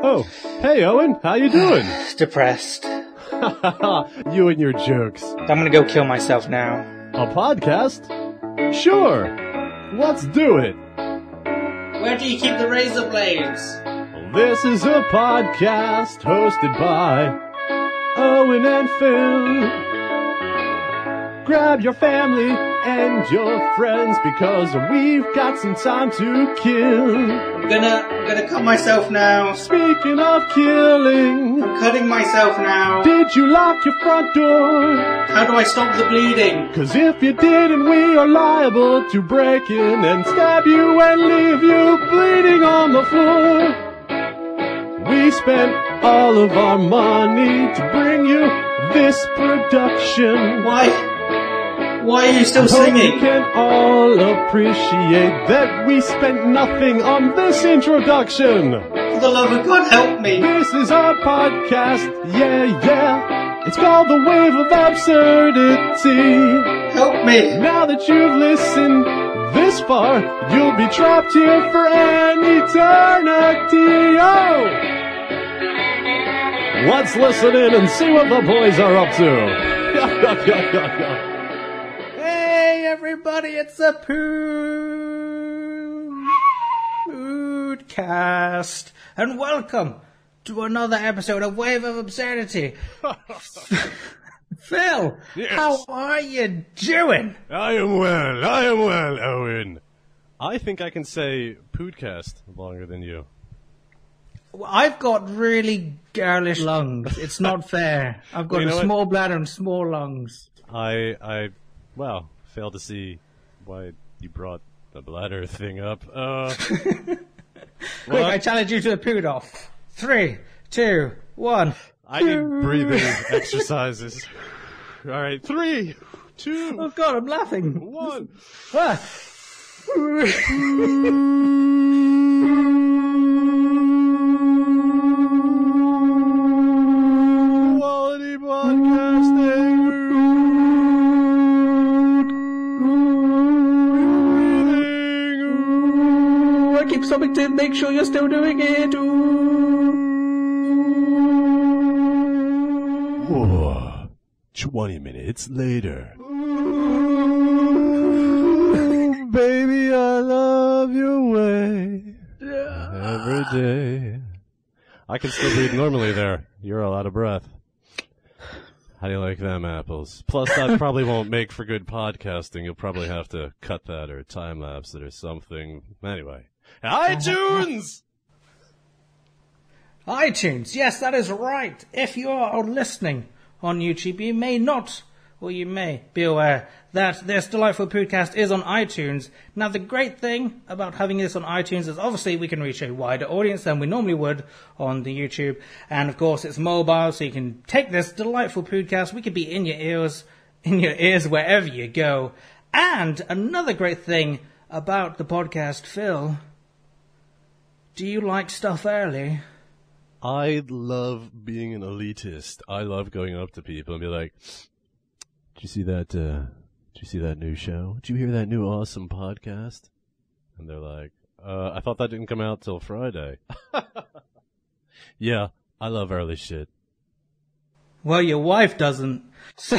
Oh, hey Owen, how you doing? Depressed. You and your jokes. I'm gonna go kill myself now. A podcast? Sure. Let's do it. Where do you keep the razor blades? This is a podcast hosted by Owen and Phil. Grab your family and your friends because we've got some time to kill. I'm gonna cut myself now. Speaking of killing, I'm cutting myself now. did you lock your front door? How do I stop the bleeding? 'Cause if you didn't, we are liable to break in and stab you and leave you bleeding on the floor. We spent all of our money to bring you this production. Why are you still I hope singing? you can all appreciate that we spent nothing on this introduction. For the love of God, help me. This is our podcast, yeah. It's called The Wave of Absurdity. Help me. Now that you've listened this far, you'll be trapped here for an eternity. Oh! Let's listen in and see what the boys are up to. Hey everybody, it's a Podcast, and welcome to another episode of Wave of Absurdity. Phil, Yes. how are you doing? I am well, Owen. I think I can say podcast longer than you. Well, I've got really girlish lungs. It's not fair. I've got You a know what? small bladder and small lungs. I failed to see why you brought the bladder thing up. Quick, I challenge you to a pood off. 3, 2, 1. I need breathing exercises. All right, 3, 2, Oh God, I'm laughing. 1. Ah. Quality podcasting. Breathing. I keep stopping to make sure you're still doing it. Whoa. 20 minutes later. Baby, I love your way. Every day. I can still breathe normally there. You're all out of breath. How do you like them apples? Plus, that probably won't make for good podcasting. You'll probably have to cut that or time-lapse it or something. Anyway. iTunes! iTunes, yes, that is right. If you are listening on YouTube, you may not, or you may be aware that this delightful podcast is on iTunes. Now, the great thing about having this on iTunes is obviously we can reach a wider audience than we normally would on the YouTube. And of course, it's mobile, so you can take this delightful podcast. We could be in your ears wherever you go. And another great thing about the podcast, Phil, do you like stuff early? I love being an elitist. I love going up to people and be like, "Did you see that? Did you see that new show? Did you hear that new awesome podcast?" And they're like, "I thought that didn't come out till Friday." Yeah, I love early shit. Well, your wife doesn't. So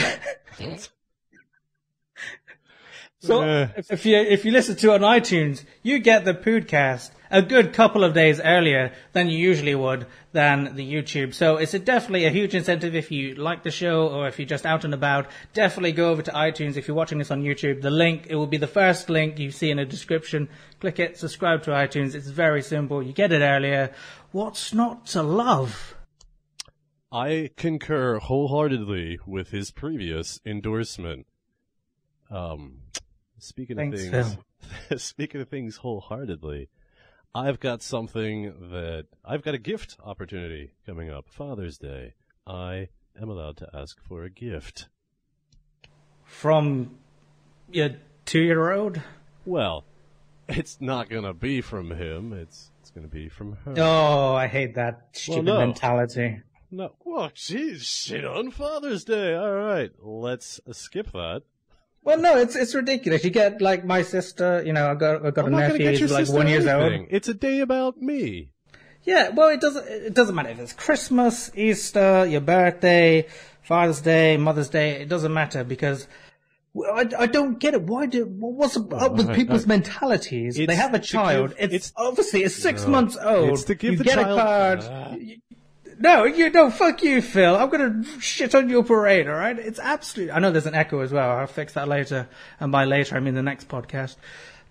if you listen to it on iTunes, you get the podcast a good couple of days earlier than you usually would than the YouTube. So it's definitely a huge incentive if you like the show or if you're just out and about. Definitely go over to iTunes if you're watching this on YouTube. The link, it will be the first link you see in the description. Click it, subscribe to iTunes. It's very simple. You get it earlier. What's not to love? I concur wholeheartedly with his previous endorsement. Speaking Thanks, of Phil. things, speaking of things wholeheartedly, I've got a gift opportunity coming up. Father's Day. I am allowed to ask for a gift. From your 2-year-old? Well, it's not gonna be from him. It's gonna be from her. Oh, I hate that stupid no. mentality. No. Well, geez, shit on Father's Day. All right, let's skip that. Well, no, it's ridiculous. You get, like, my sister, you know, I've got a I'm not gonna nephew get your who's like sister 1 year old. anything. It's a day about me. Yeah, well, it doesn't matter if it's Christmas, Easter, your birthday, Father's Day, Mother's Day. It doesn't matter because I don't get it. What's up with people's mentalities? They have a child. It's obviously 6 months old. It's to give you the get child a card. No, fuck you, Phil. I'm gonna shit on your parade, alright? It's absolutely... I know there's an echo as well. I'll fix that later. And by later, I mean the next podcast.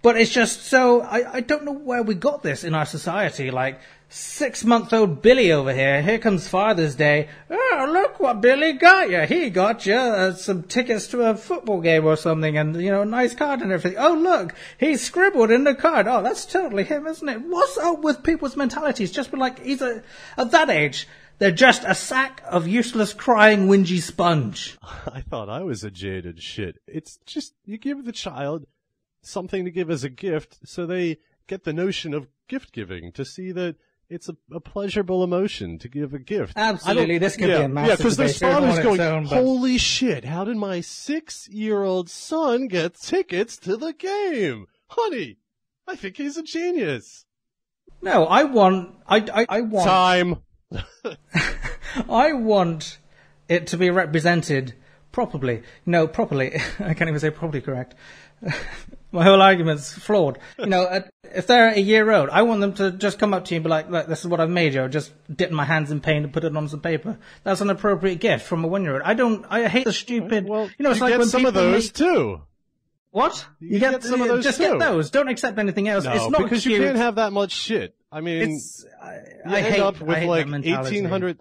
But it's just so... I don't know where we got this in our society. Like, 6-month-old Billy over here comes Father's Day. Oh, look what Billy got you. He got you some tickets to a football game or something and, a nice card and everything. Oh, look, he scribbled in the card. Oh, that's totally him, isn't it? What's up with people's mentalities? Just be like, at that age, they're just a sack of useless crying whingy sponge. I thought I was a jaded shit. It's just, you give the child something to give as a gift so they get the notion of gift giving, to see that it's a pleasurable emotion to give a gift. Absolutely, this could be a massive because there's fathers going, but... holy shit, how did my 6-year-old son get tickets to the game? Honey, I think he's a genius. No, I want... Time. I want it to be represented properly. No, properly. I can't even say properly correct. My whole argument's flawed. If they're a year old, I want them to just come up to you and be like, look, this is what I've made you. Just dip my hands in paint and put it on some paper. That's an appropriate gift from a 1-year-old. I hate the stupid... Well, it's you like get when some of those too. What? You get some of those just too. Get those. Don't accept anything else. No, it's not because cute. you can't have that much shit. I mean, I hate up with like that mentality. 1,800...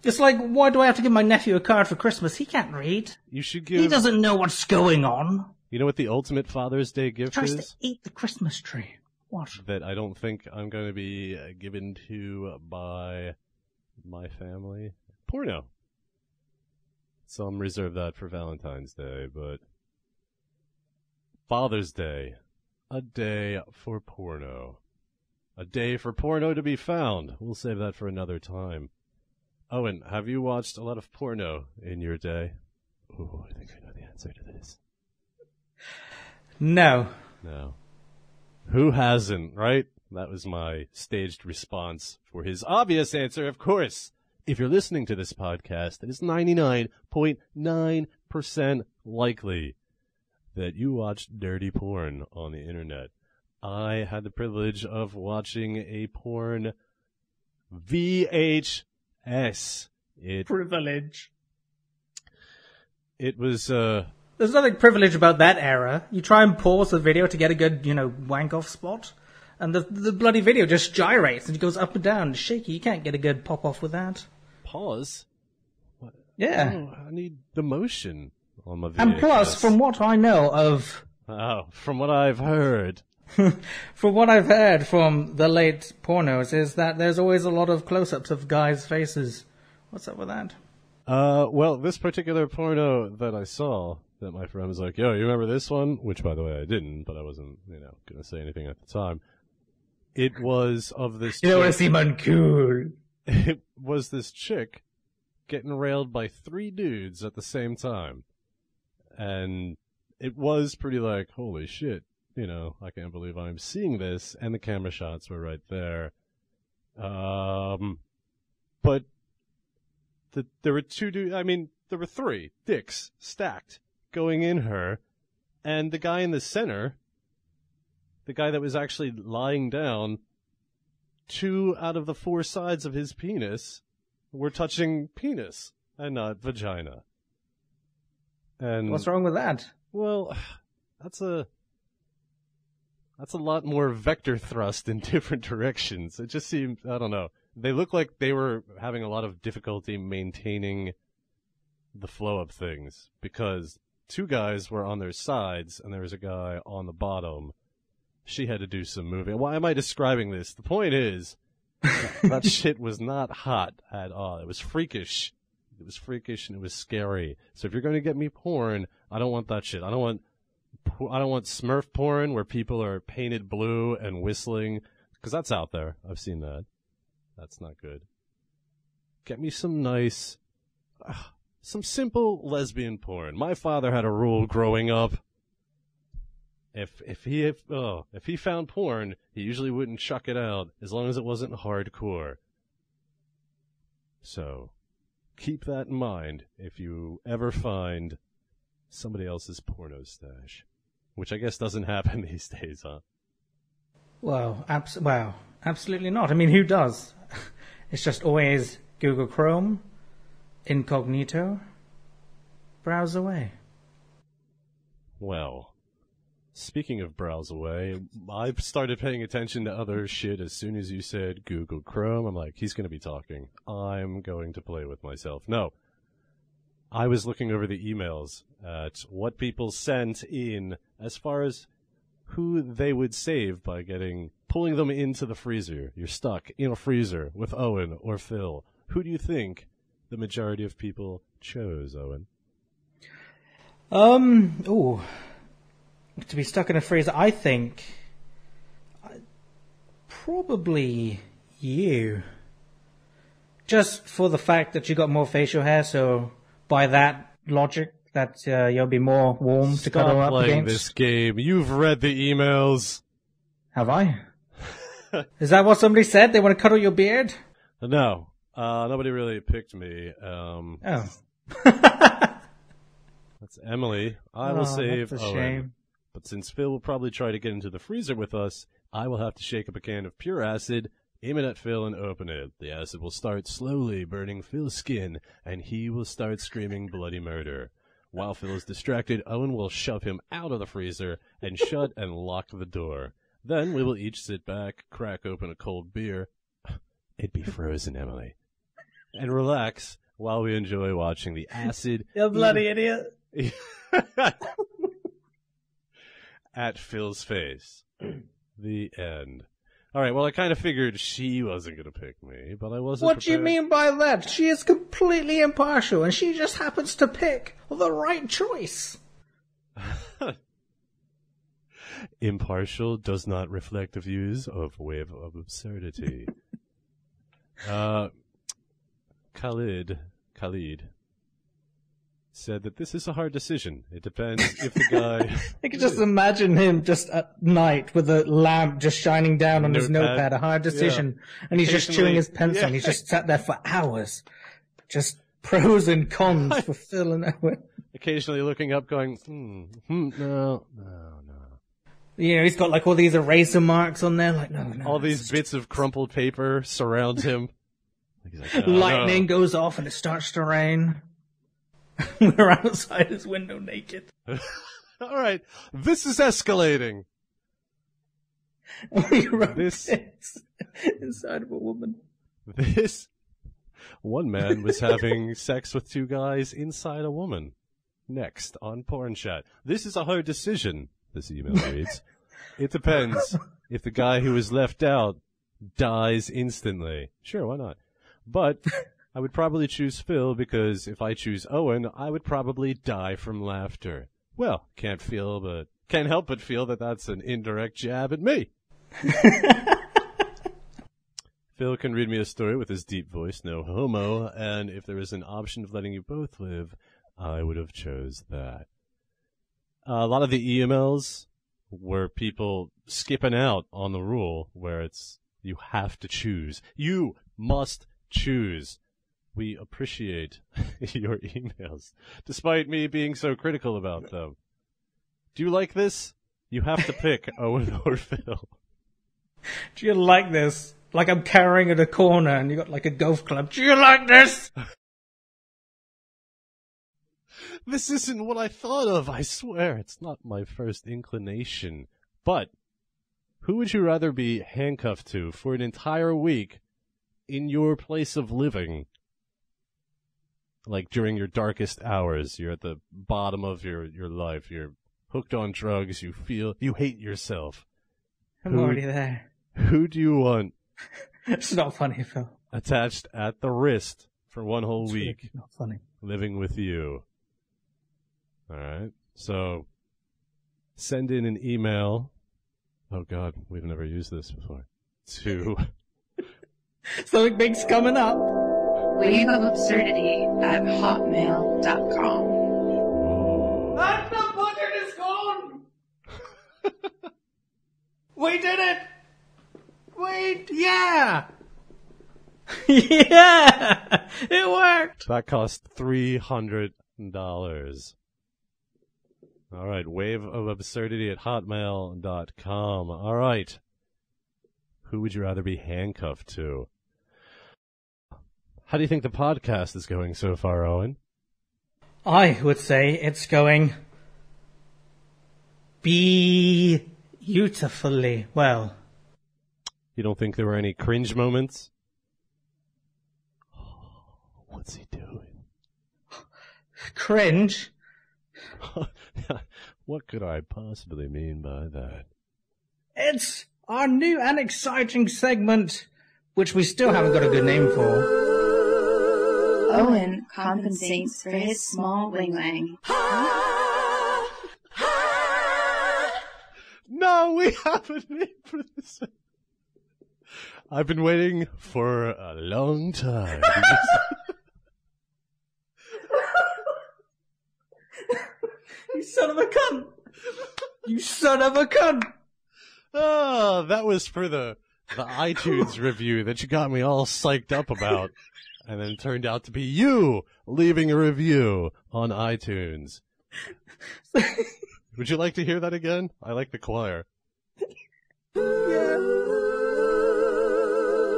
It's like, why do I have to give my nephew a card for Christmas? He can't read. You should give... He doesn't know what's going on. You know what the ultimate Father's Day gift Tries is? to eat the Christmas tree. What? That I don't think I'm going to be given to by my family. Porno. Some reserve that for Valentine's Day, but Father's Day, a day for porno. A day for porno to be found. We'll save that for another time. Owen, have you watched a lot of porno in your day? Ooh, I think I know the answer to this. No. No. Who hasn't, right? That was my staged response for his obvious answer, of course. If you're listening to this podcast, it is 99.9% likely that you watched dirty porn on the internet. I had the privilege of watching a porn VHS. Privilege. It was, There's nothing privileged about that era. You try and pause the video to get a good, wank-off spot, and the bloody video just gyrates and it goes up and down. It's shaky. You can't get a good pop-off with that. Pause? What? Yeah. Oh, I need the motion on my VHS. And plus, from what I know of... Oh, from what I've heard... From what I've heard from the late pornos is that there's always a lot of close-ups of guys' faces. What's up with that? Well, this particular porno that I saw, that my friend was like, yo, you remember this one? Which, by the way, I didn't, but I wasn't, going to say anything at the time. It was of this chick. You want to seem uncool. It was this chick getting railed by 3 dudes at the same time. And it was pretty like, holy shit. I can't believe I'm seeing this, and the camera shots were right there. But there were 2 dudes, there were 3 dicks stacked going in her, and the guy in the center, the guy that was actually lying down, 2 out of the 4 sides of his penis were touching penis and not vagina. And what's wrong with that? Well, that's a lot more vector thrust in different directions. It just seemed, I don't know. They look like they were having a lot of difficulty maintaining the flow of things because 2 guys were on their sides and there was a guy on the bottom. She had to do some moving. Why am I describing this? The point is, that shit was not hot at all. It was freakish. It was freakish and it was scary. So if you're going to get me porn, I don't want that shit. I don't want Smurf porn where people are painted blue and whistling, because that's out there. I've seen that. That's not good. Get me some nice, some simple lesbian porn. My father had a rule growing up. If he found porn, he usually wouldn't chuck it out as long as it wasn't hardcore. So, keep that in mind if you ever find somebody else's porno stash, which I guess doesn't happen these days, huh? Well, absolutely not. I mean, who does? It's just always Google Chrome, incognito, browse away. Well, speaking of browse away, I started paying attention to other shit as soon as you said Google Chrome. I'm like, he's going to be talking. I'm going to play with myself. No. I was looking over the emails at what people sent in as far as who they would save by pulling them into the freezer. You're stuck in a freezer with Owen or Phil. Who do you think the majority of people chose, Owen? To be stuck in a freezer, I think probably you. Just for the fact that you got more facial hair, so by that logic, that you'll be more warm to cuddle up against. Stop playing this game. You've read the emails. Have I? Is that what somebody said? They want to cuddle your beard? No. Nobody really picked me. Oh. That's Emily. I will save that's a Owen. shame. But since Phil will probably try to get into the freezer with us, I will have to shake up a can of pure acid, aim it at Phil, and open it. The acid will start slowly burning Phil's skin, and he will start screaming bloody murder. While Phil is distracted, Owen will shove him out of the freezer and shut and lock the door. Then we will each sit back, crack open a cold beer. It'd be frozen, Emily. And relax while we enjoy watching the acid. You bloody idiot. At Phil's face. The end. Alright, well, I kind of figured she wasn't going to pick me, but I wasn't What do you mean by that? She is completely impartial, and she just happens to pick the right choice. Impartial does not reflect the views of Wave of Absurdity. Khalid said that this is a hard decision. It depends if the guy... I can just imagine him just at night with a lamp just shining down on his notepad, a hard decision, and he's just chewing his pencil, and he's just sat there for hours. Just pros and cons for Phil and Owen. Occasionally looking up going, no. You know, he's got like all these eraser marks on there, like, no. All these bits of crumpled paper surround him. Like, Lightning goes off and it starts to rain. We're outside his window naked. All right, this is escalating. This inside of a woman. This one man was having sex with two guys inside a woman. Next on Porn Chat. This is a hard decision. This email reads. It depends if the guy who was left out dies instantly. Sure, why not? But I would probably choose Phil because if I choose Owen, I would probably die from laughter. Well, can't help but feel that that's an indirect jab at me. Phil can read me a story with his deep voice, no homo, and if there was an option of letting you both live, I would have chose that. A lot of the emails were people skipping out on the rule where it's you have to choose. You must choose. We appreciate your emails, despite me being so critical about them. Do you like this? You have to pick Owen or Phil. Do you like this? Like I'm carrying at a corner and you got like a golf club. Do you like this? This isn't what I thought of, I swear. It's not my first inclination. But who would you rather be handcuffed to for an entire week in your place of living? Like during your darkest hours, you're at the bottom of your life, you're hooked on drugs, you hate yourself. I'm already there. Who do you want? It's not funny, Phil. Attached at the wrist for one whole week. Really not funny. Living with you. Alright, so send in an email. Oh god, we've never used this before. To something big's coming up. waveofabsurdity@hotmail.com. And the bucket is gone! Yeah! Yeah! It worked! That cost $300. All right, waveofabsurdity@hotmail.com. All right. Who would you rather be handcuffed to? How do you think the podcast is going so far, Owen? I would say it's going beautifully well. You don't think there were any cringe moments? What's he doing? Cringe? What could I possibly mean by that? It's our new and exciting segment, which we still haven't got a good name for. Owen compensates for his small wing-wang. No, we haven't made for this. I've been waiting for a long time. You son of a cunt! You son of a cunt! Oh, that was for the iTunes review that you got me all psyched up about. And then turned out to be you leaving a review on iTunes. Would you like to hear that again? I like the choir. Yeah.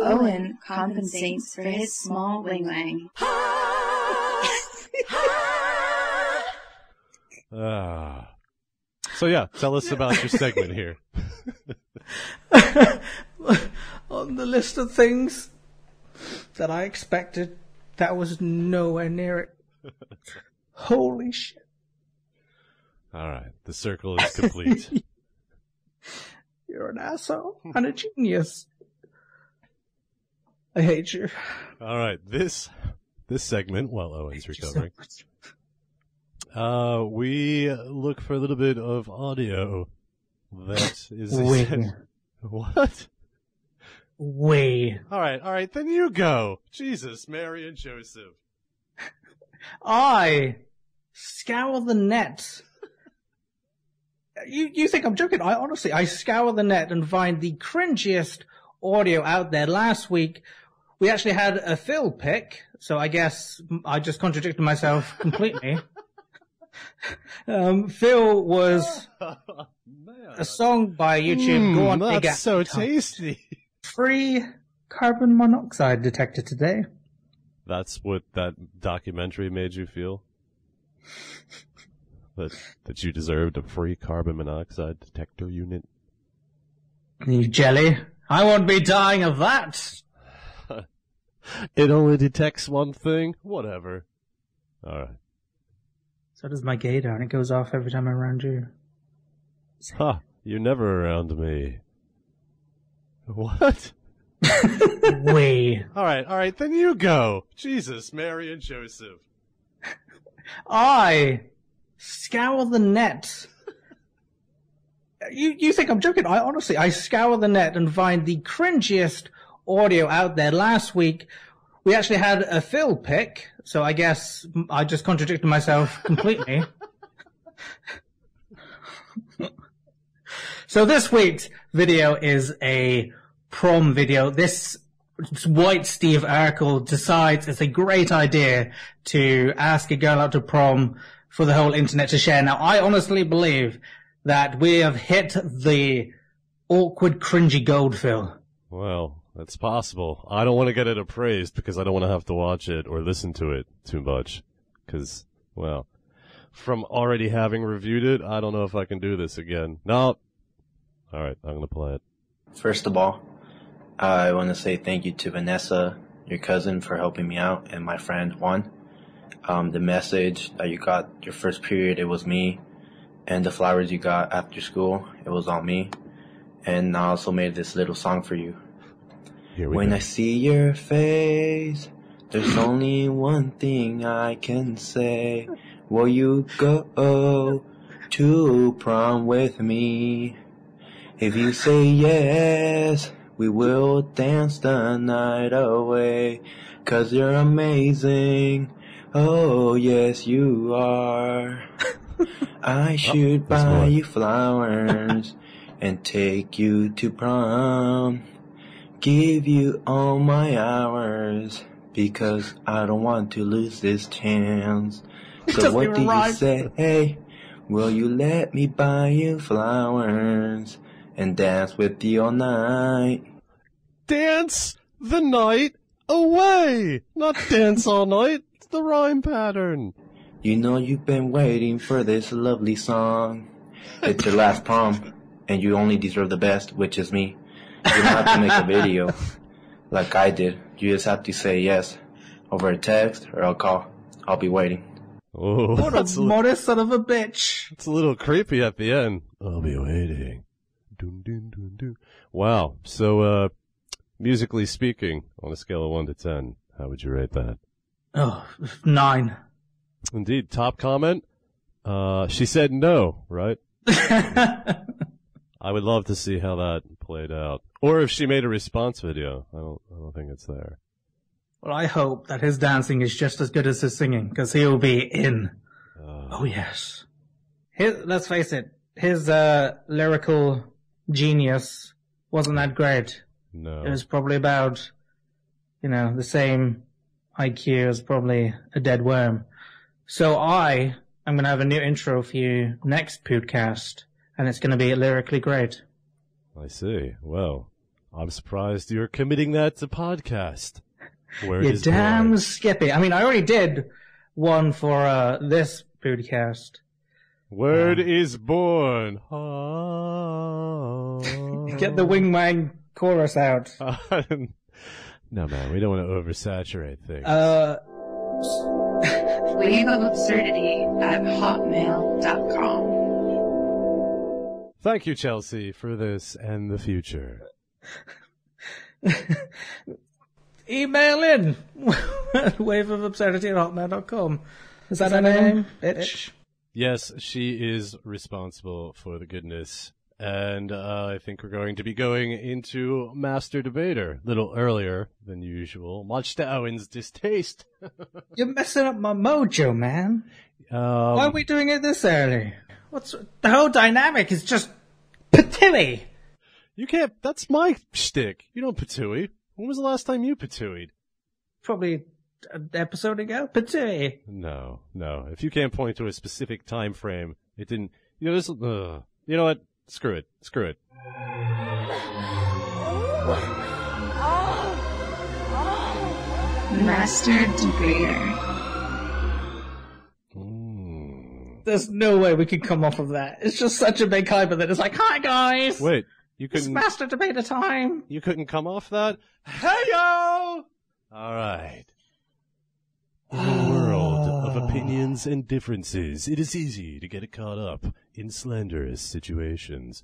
Owen compensates for his small wing-wang. So yeah, tell us about your segment here. On the list of things that I expected, that was nowhere near it. Holy shit. All right, the circle is complete. You're an asshole and a genius. I hate you. All right, this segment, while Owen's recovering, we look for a little bit of audio that is... What? All right, then you go. Jesus, Mary and Joseph. I scour the net. You think I'm joking? I scour the net and find the cringiest audio out there. Last week, we actually had a Phil pick, so I guess I just contradicted myself completely. Phil was a song by YouTube. Go on, that's so tasty. Free carbon monoxide detector today. That's what that documentary made you feel? That you deserved a free carbon monoxide detector unit? You jelly. I won't be dying of that. It only detects one thing? Whatever. Alright. So does my gator, and it goes off every time I'm around you. Ha! You're never around me. What? Alright, then you go. Jesus, Mary and Joseph. I scour the net. You think I'm joking? I scour the net and find the cringiest audio out there. Last week, we actually had a Phil pick, so I guess I just contradicted myself completely. So this week's video is a prom video. This white Steve Urkel decides it's a great idea to ask a girl out to prom for the whole internet to share. Now, I honestly believe that we have hit the awkward, cringy gold, Phil. Well, that's possible. I don't want to get it appraised because I don't want to have to watch it or listen to it too much. Because, well, from already having reviewed it, I don't know if I can do this again. No. All right, I'm going to play it. First of all, I want to say thank you to Vanessa, your cousin, for helping me out, and my friend Juan. The message that you got your first period, it was me. And the flowers you got after school, it was on me. And I also made this little song for you. When I see your face, there's only one thing I can say. Will you go to prom with me? If you say yes, we will dance the night away. 'Cause you're amazing. Oh, yes, you are. I should buy you flowers and take you to prom. give you all my hours because I don't want to lose this chance. So what do you say? Hey, will you let me buy you flowers and dance with you all night? Dance the night away, not dance all night. It's the rhyme pattern. You know you've been waiting for this lovely song. It's your last prom, and you only deserve the best, which is me. You don't have to make a video like I did. You just have to say yes over a text or a call. I'll be waiting. Oh, What a modest son of a bitch. it's a little creepy at the end. I'll be waiting. Dun, dun, dun, dun. Wow. So, musically speaking, on a scale of 1 to 10, how would you rate that? Oh, 9. Indeed. Top comment? She said no, right? I would love to see how that played out. Or if she made a response video. I don't think it's there. Well, I hope that his dancing is just as good as his singing, because he'll be in. Oh, yes. Let's face it, his lyrical genius wasn't that great. No. It was probably about, the same IQ as probably a dead worm. So I'm going to have a new intro for you next podcast, and it's going to be lyrically great. I see. Well, I'm surprised you're committing that to podcast. Word You're is damn born. skippy. I mean, I already did one for this podcast. Word is born. Get the wingman chorus out. No, man, we don't want to oversaturate things. Wave of Absurdity at hotmail.com. Thank you, Chelsea, for this and the future. Email in. waveofabsurdity@hotmail.com. Is that her name, bitch? Yes, she is responsible for the goodness. And I think we're going to be going into Master Debater a little earlier than usual, much to Owen's distaste. You're messing up my mojo, man. Why are we doing it this early? The whole dynamic is just patooey. You can't, that's my shtick. You don't patooey. When was the last time you patooeyed? Probably an episode ago. Patooey. No. If you can't point to a specific time frame, it didn't, you know what? Screw it. Master Debater. There's no way we could come off of that. It's just such a big hype that it's like, hi guys! Wait, you It's couldn't, Master Debater time! you couldn't come off that? Hey-yo! Alright. In a world of opinions and differences, it is easy to get caught up in slanderous situations.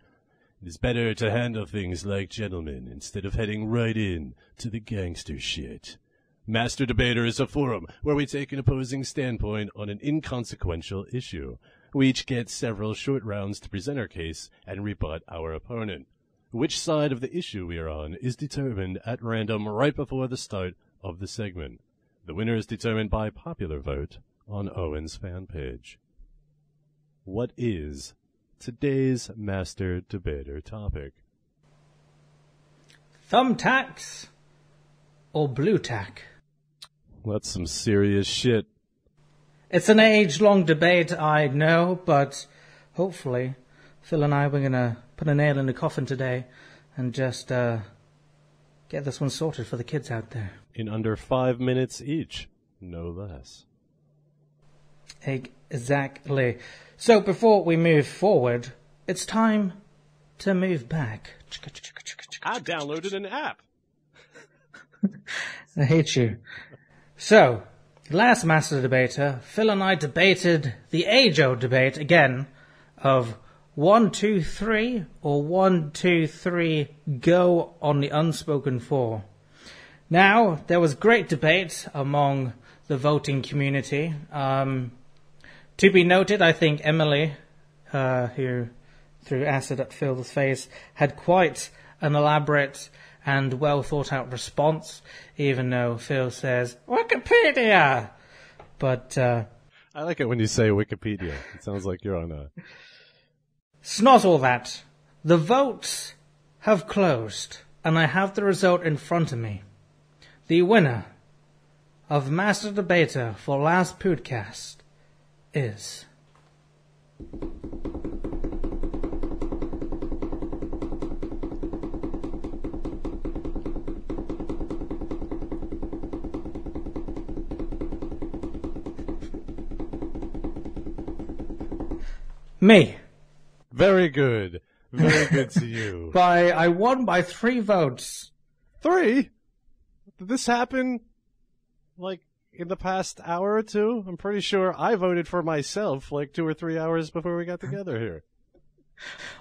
It is better to handle things like gentlemen instead of heading right in to the gangster shit. Master Debater is a forum where we take an opposing standpoint on an inconsequential issue. We each get several short rounds to present our case and rebut our opponent. Which side of the issue we are on is determined at random right before the start of the segment. The winner is determined by popular vote on Owen's fan page. What is today's Master Debater topic? Thumbtacks or blue tack? That's some serious shit. It's an age-long debate, I know, but hopefully Phil and I were going to put a nail in the coffin today and just get this one sorted for the kids out there. In under 5 minutes each, no less. Exactly. So before we move forward, it's time to move back. I downloaded an app. I hate you. So, last Master Debater, Phil and I debated the age-old debate again of 1, 2, 3 or 1, 2, 3 go on the unspoken for. Now, there was great debate among the voting community. To be noted, I think Emily, who threw acid at Phil's face, had quite an elaborate and well thought out response, even though Phil says, Wikipedia! But, I like it when you say Wikipedia. It sounds like you're on a... It's not all that. The votes have closed. and I have the result in front of me. The winner of Master Debater for last podcast is... me. Very good. Very good to you. I won by 3 votes. 3? Did this happen, like, in the past hour or two? I'm pretty sure I voted for myself, like, 2 or 3 hours before we got together here.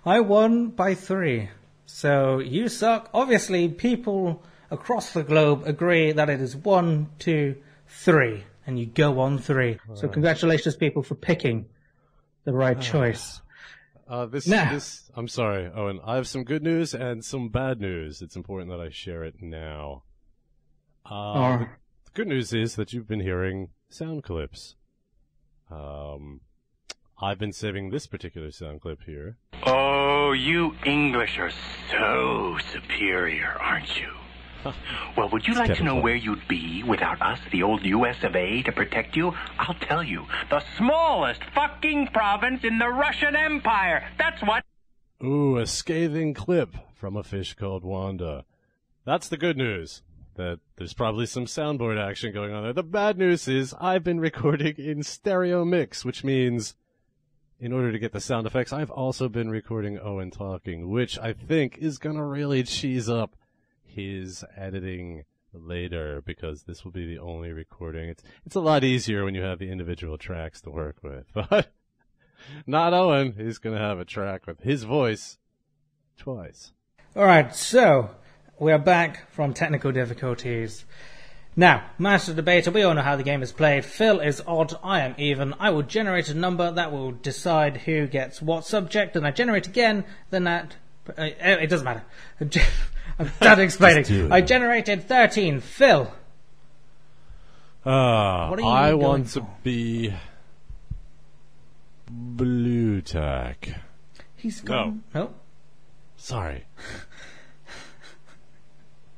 I won by 3. So, you suck. Obviously, people across the globe agree that it is 1, 2, 3. And you go on 3. So, congratulations, people, for picking the right choice. I'm sorry, Owen. I have some good news and some bad news. It's important that I share it now. The good news is that you've been hearing sound clips. I've been saving this particular sound clip here. Oh, you English are so superior, aren't you? Well, would you like to know where you'd be without us, the old US of A, to protect you? I'll tell you. The smallest fucking province in the Russian Empire. That's what... Ooh, a scathing clip from a fish called Wanda. That's the good news. That there's probably some soundboard action going on there. The bad news is I've been recording in stereo mix, which means in order to get the sound effects, I've also been recording Owen talking, which I think is gonna really cheese up his editing later, because this will be the only recording. It's a lot easier when you have the individual tracks to work with, but not Owen. He's gonna have a track with his voice twice. Alright, so we are back from technical difficulties. Now, Master Debater, we all know how the game is played. Phil is odd, I am even. I will generate a number that will decide who gets what subject, and I generate again, then that... it doesn't matter. I'm done explaining. I generated 13. Phil. What are you I going want for? to be blue tack. He's gone. No. Sorry.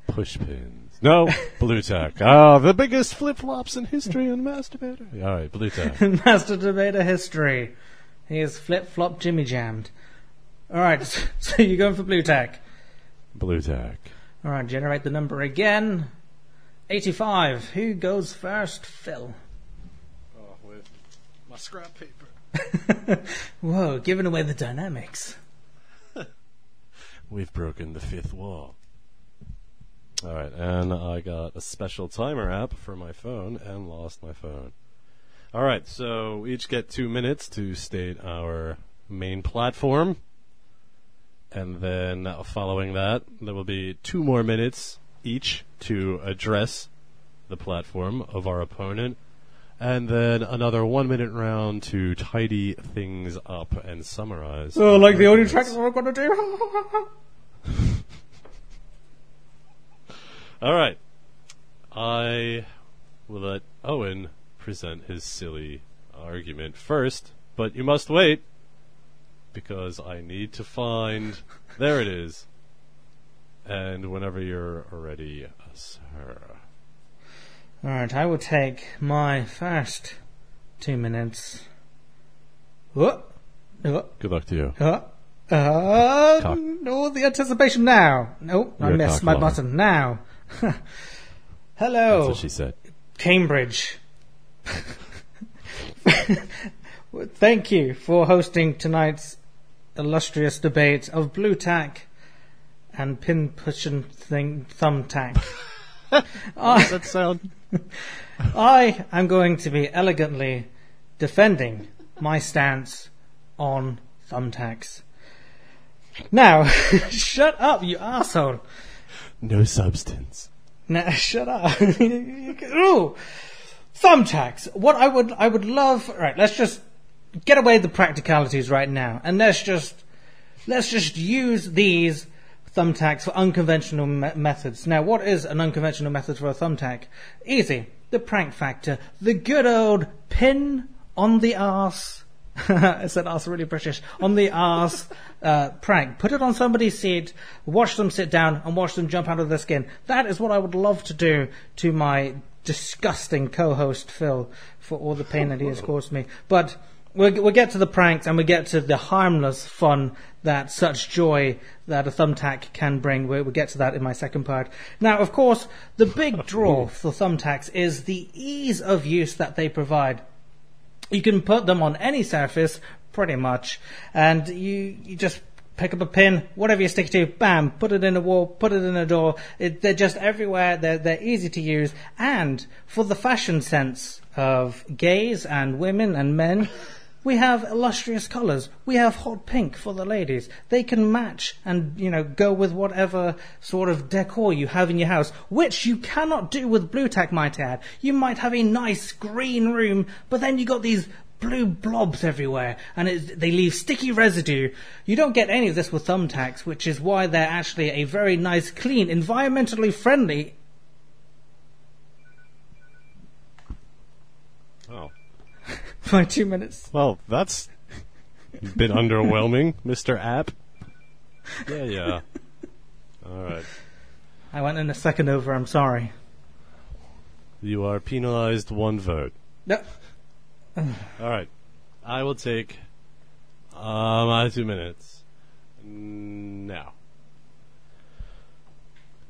Pushpins. No, blue tack. The biggest flip-flops in history in Masturbator. All right, blue tack. Master Debater history. He is flip-flop jimmy-jammed. Alright, so you're going for blue tack. Blue tack. Alright, generate the number again. 85. Who goes first? Phil. Oh, with my scrap paper. Whoa, giving away the dynamics. We've broken the 5th wall. Alright, and I got a special timer app for my phone and lost my phone. Alright, so we each get 2 minutes to state our main platform. And then following that, there will be 2 more minutes each to address the platform of our opponent. And then another 1-minute round to tidy things up and summarize. Oh, like the audio track that we're going to do. Alright. I will let Owen present his silly argument first, but you must wait, because I need to find... There it is. And whenever you're ready, sir. Alright, I will take my first 2 minutes. What? Good luck to you. No, the anticipation now. Nope, I You're a missed my cockblocker. button now. Hello, That's what she said. Cambridge. Thank you for hosting tonight's illustrious debate of blue tack and pin pushing thumbtack. How does that sound? I am going to be elegantly defending my stance on thumbtacks. Now, shut up, you asshole. No substance. Now, shut up. Ooh, thumbtacks. What I would love. Right, let's just get away the practicalities right now, and let's just use these thumbtacks for unconventional methods. Now, what is an unconventional method for a thumbtack? Easy. The prank factor. The good old pin on the arse I said arse really British. On the arse prank. Put it on somebody's seat, watch them sit down, and watch them jump out of their skin. That is what I would love to do to my disgusting co-host Phil for all the pain that he has caused me. But we'll get to the pranks, and we get to the harmless fun that such joy that a thumbtack can bring. We'll get to that in my second part. Now, of course, the big draw for thumbtacks is the ease of use that they provide. You can put them on any surface, pretty much, and you just pick up a pin, whatever you stick to, bam, put it in a wall, put it in a door. They're just everywhere. They're easy to use. And for the fashion sense of gays and women and men, we have illustrious colours. We have hot pink for the ladies. They can match and, go with whatever sort of decor you have in your house, which you cannot do with blue tack, might I add. You might have a nice green room, but then you got these blue blobs everywhere, and they leave sticky residue. You don't get any of this with thumbtacks, which is why they're actually a very nice, clean, environmentally friendly... Oh. My 2 minutes. Well, that's been underwhelming, Mr. App. Yeah. All right. I went in a second over, I'm sorry. You are penalized 1 vote. No. All right. I will take my 2 minutes now.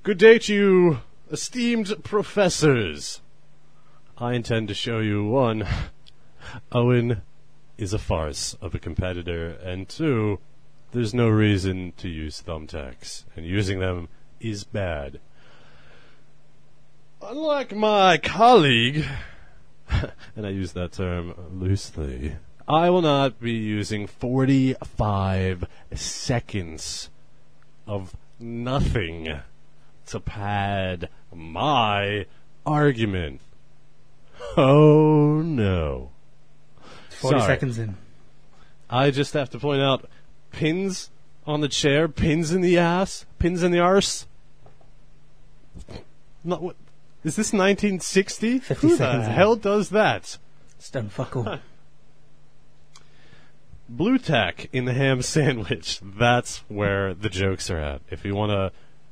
Good day to you, esteemed professors. I intend to show you 1, Owen is a farce of a competitor, and 2, there's no reason to use thumbtacks, and using them is bad. Unlike my colleague, and I use that term loosely, I will not be using 45 seconds of nothing to pad my argument. Oh no. 40 seconds in. I just have to point out pins on the chair, pins in the ass, pins in the arse. Not what. Is this 1960? 50 Who seconds the in. hell does that? Stone fuck all. Blue tack in the ham sandwich. That's where the jokes are at. If you want to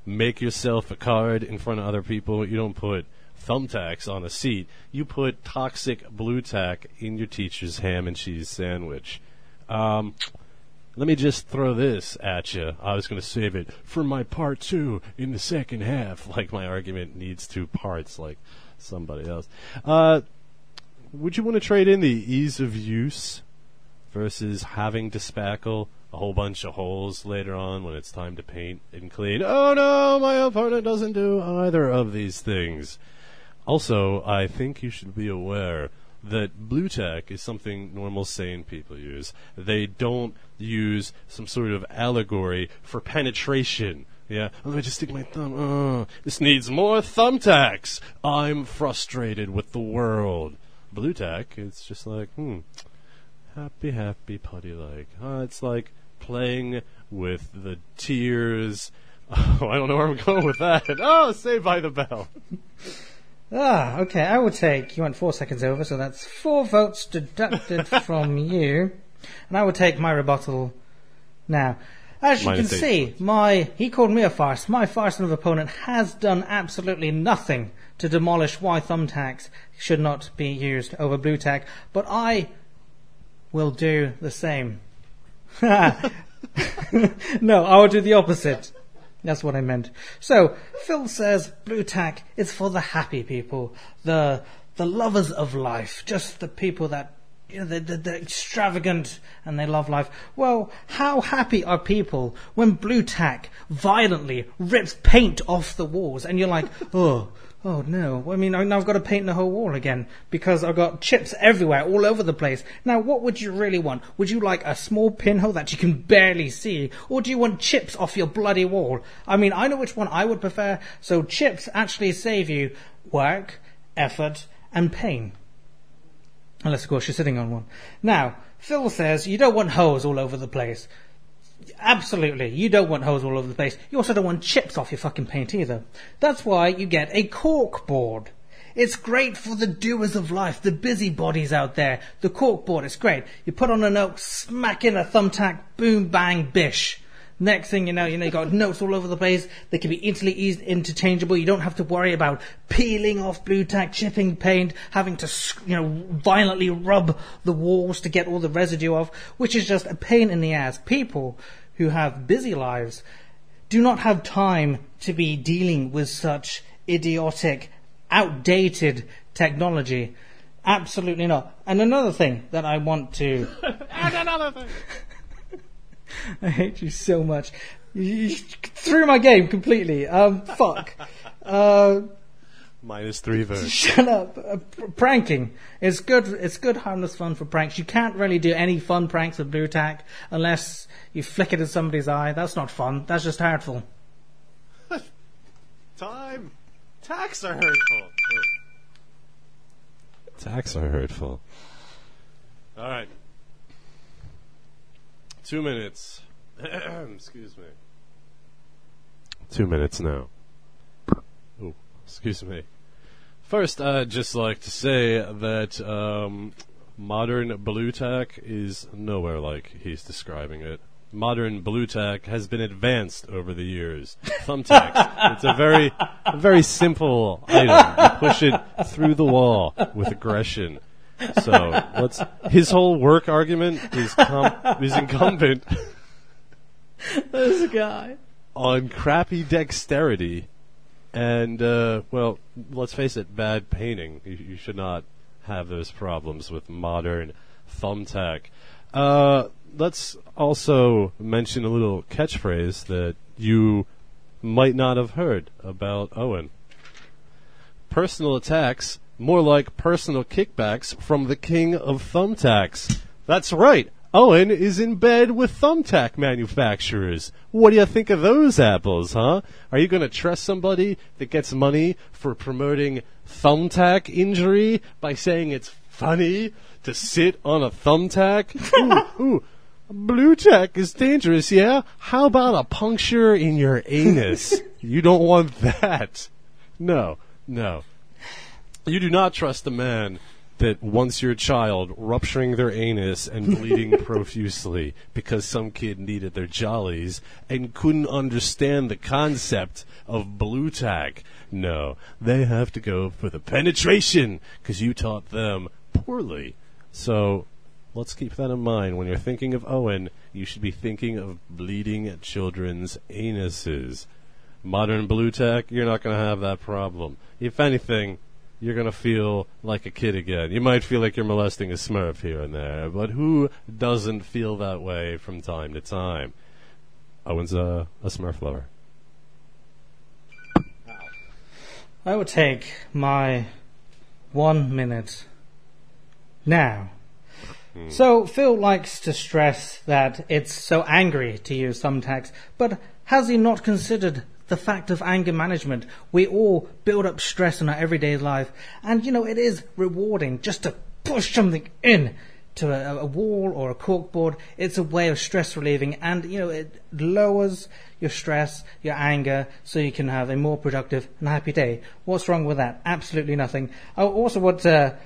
make yourself a card in front of other people, you don't put thumbtacks on a seat. You put toxic blue tack in your teacher's ham and cheese sandwich. Let me just throw this at you. I was going to save it for my part 2 in the second half. Like my argument needs 2 parts, like somebody else. Would you want to trade in the ease of use versus having to spackle a whole bunch of holes later on when it's time to paint and clean? Oh no, my opponent doesn't do either of these things. Also, I think you should be aware that blue tack is something normal sane people use. They don't use some sort of allegory for penetration. Yeah, let me just stick my thumb. This needs more thumbtacks. I'm frustrated with the world. Blue tack, it's just like, happy putty-like. It's like playing with the tears. Oh, I don't know where I'm going with that. Oh, Saved by the Bell. Okay, I will take... You went 4 seconds over, so that's 4 votes deducted from you. And I will take my rebuttal now. As you can see, he called me a farce. My farce of opponent has done absolutely nothing to demolish why thumbtacks should not be used over blue tack, but I will do the same. No, I will do the opposite. That's what I meant. So, Phil says blue tack is for the happy people, the lovers of life, just the people that, they're extravagant and they love life. Well, how happy are people when blue tack violently rips paint off the walls and you're like, oh no, I mean, now I've got to paint the whole wall again because I've got chips everywhere, all over the place. Now, what would you really want? Would you like a small pinhole that you can barely see? Or do you want chips off your bloody wall? I mean, I know which one I would prefer. So chips actually save you work, effort, and pain. Unless, of course, you're sitting on one. Now, Phil says you don't want holes all over the place. Absolutely, you don't want holes all over the place. You also don't want chips off your fucking paint either. That's why you get a cork board. It's great for the doers of life, the busybodies out there. The corkboard, it's great. You put on a note, smack in a thumbtack, boom, bang, bish. Next thing you know, you got notes all over the place. They can be easily interchangeable. You don't have to worry about peeling off blue tack, chipping paint, having to, violently rub the walls to get all the residue off, which is just a pain in the ass. People who have busy lives do not have time to be dealing with such idiotic, outdated technology. Absolutely not. And another thing that I want to... And another thing! I hate you so much. You threw my game completely. Fuck. -3 votes. Shut up. Pranking. It's good. It's good, harmless fun for pranks. You can't really do any fun pranks with blue tack unless you flick it in somebody's eye. That's not fun. That's just hurtful. Time. Tacks are hurtful. Tacks are hurtful. All right. 2 minutes. Excuse me. 2 minutes now. Oh, excuse me. First, I'd just like to say that modern blue tack is nowhere like he's describing it. Modern blue tack has been advanced over the years. Thumbtacks. It's a very simple item. You push it through the wall with aggression. So his whole work argument is incumbent This guy on crappy dexterity and let's face it, bad painting. You should not have those problems with modern thumbtack. Let's also mention a little catchphrase that you might not have heard about Owen. Personal attacks, more like personal kickbacks from the king of thumbtacks. That's right. Owen is in bed with thumbtack manufacturers. What do you think of those apples, huh? Are you going to trust somebody that gets money for promoting thumbtack injury by saying it's funny to sit on a thumbtack? Ooh, blue tack is dangerous, yeah? How about a puncture in your anus? You don't want that. No. You do not trust a man that wants your child rupturing their anus and bleeding profusely because some kid needed their jollies and couldn't understand the concept of blue tack. No, they have to go for the penetration because you taught them poorly. So let's keep that in mind. When you're thinking of Owen, you should be thinking of bleeding children's anuses. Modern blue tack, you're not going to have that problem. If anything, you're going to feel like a kid again. You might feel like you're molesting a Smurf here and there, but who doesn't feel that way from time to time? Owen's a Smurf lover. I would take my 1 minute now. So Phil likes to stress that it's so angry to use thumbtacks, but has he not considered the fact of anger management? We all build up stress in our everyday life, and it is rewarding just to push something in to a wall or a corkboard. It's a way of stress relieving, and it lowers your stress, your anger, so you can have a more productive and happy day. What's wrong with that? Absolutely nothing. I also want to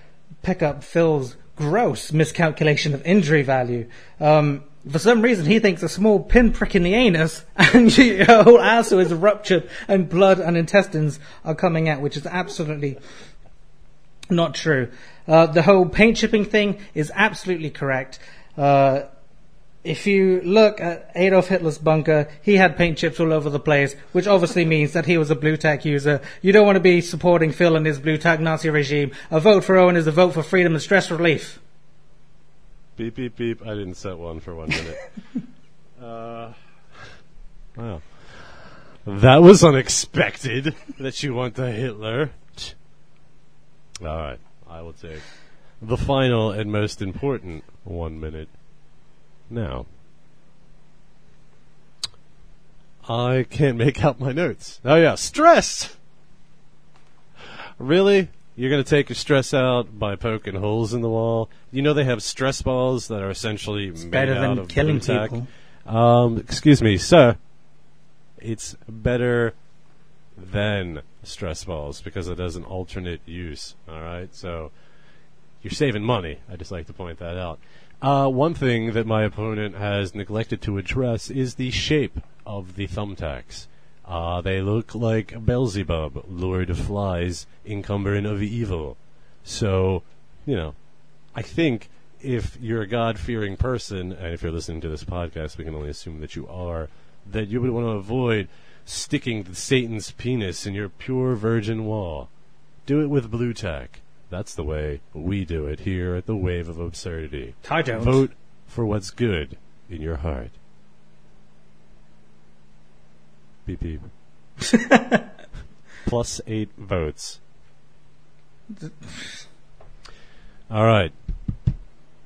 pick up Phil's gross miscalculation of injury value. For some reason, he thinks a small pinprick in the anus and your whole asshole is ruptured and blood and intestines are coming out, which is absolutely not true. The whole paint chipping thing is absolutely correct. If you look at Adolf Hitler's bunker, he had paint chips all over the place, which obviously means that he was a blue tack user. You don't want to be supporting Phil and his blue tack Nazi regime. A vote for Owen is a vote for freedom and stress relief. Beep, beep, beep. I didn't set one for 1 minute. Wow. That was unexpected that you went to Hitler. All right. I will take the final and most important 1 minute now. I can't make out my notes. Oh, yeah. Stress! Really? You're going to take your stress out by poking holes in the wall? You know they have stress balls that are essentially made better out than of killing blue tack. people. Excuse me, sir. It's better then stress balls, because it has an alternate use. All right, so you're saving money. I just like to point that out. One thing that my opponent has neglected to address is the shape of the thumbtacks. They look like Beelzebub, Lord of Flies, Incumbrant of Evil. So, I think if you're a God-fearing person, and if you're listening to this podcast, we can only assume that you are, that you would want to avoid sticking Satan's penis in your pure virgin wall. Do it with blue tack. That's the way we do it here at the Wave of Absurdity. I don't. Vote for what's good in your heart. Beep beep. Plus 8 votes. All right.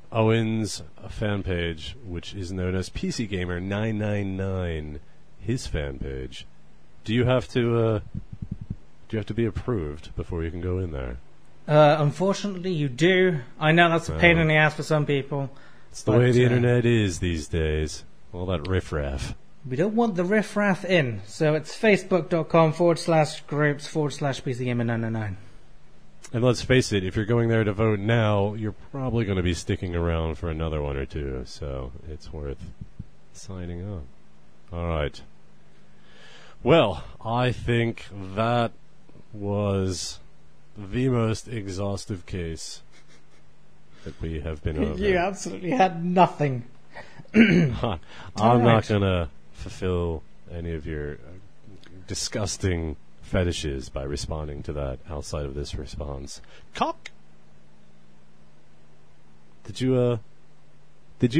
Owen's fan page, which is known as PC Gamer 999, his fan page. Do you have to be approved before you can go in there? Unfortunately, you do. I know that's a pain in the ass for some people. It's the way the internet is these days. All that riffraff. We don't want the riffraff in, so it's facebook.com/groups/PCGamer999. And let's face it, if you're going there to vote now, you're probably going to be sticking around for another one or two, so it's worth signing up. All right. Well, I think that was the most exhaustive case that we have been over. You absolutely had nothing. I'm not going to fulfill any of your disgusting fetishes by responding to that outside of this response. Cock! Did you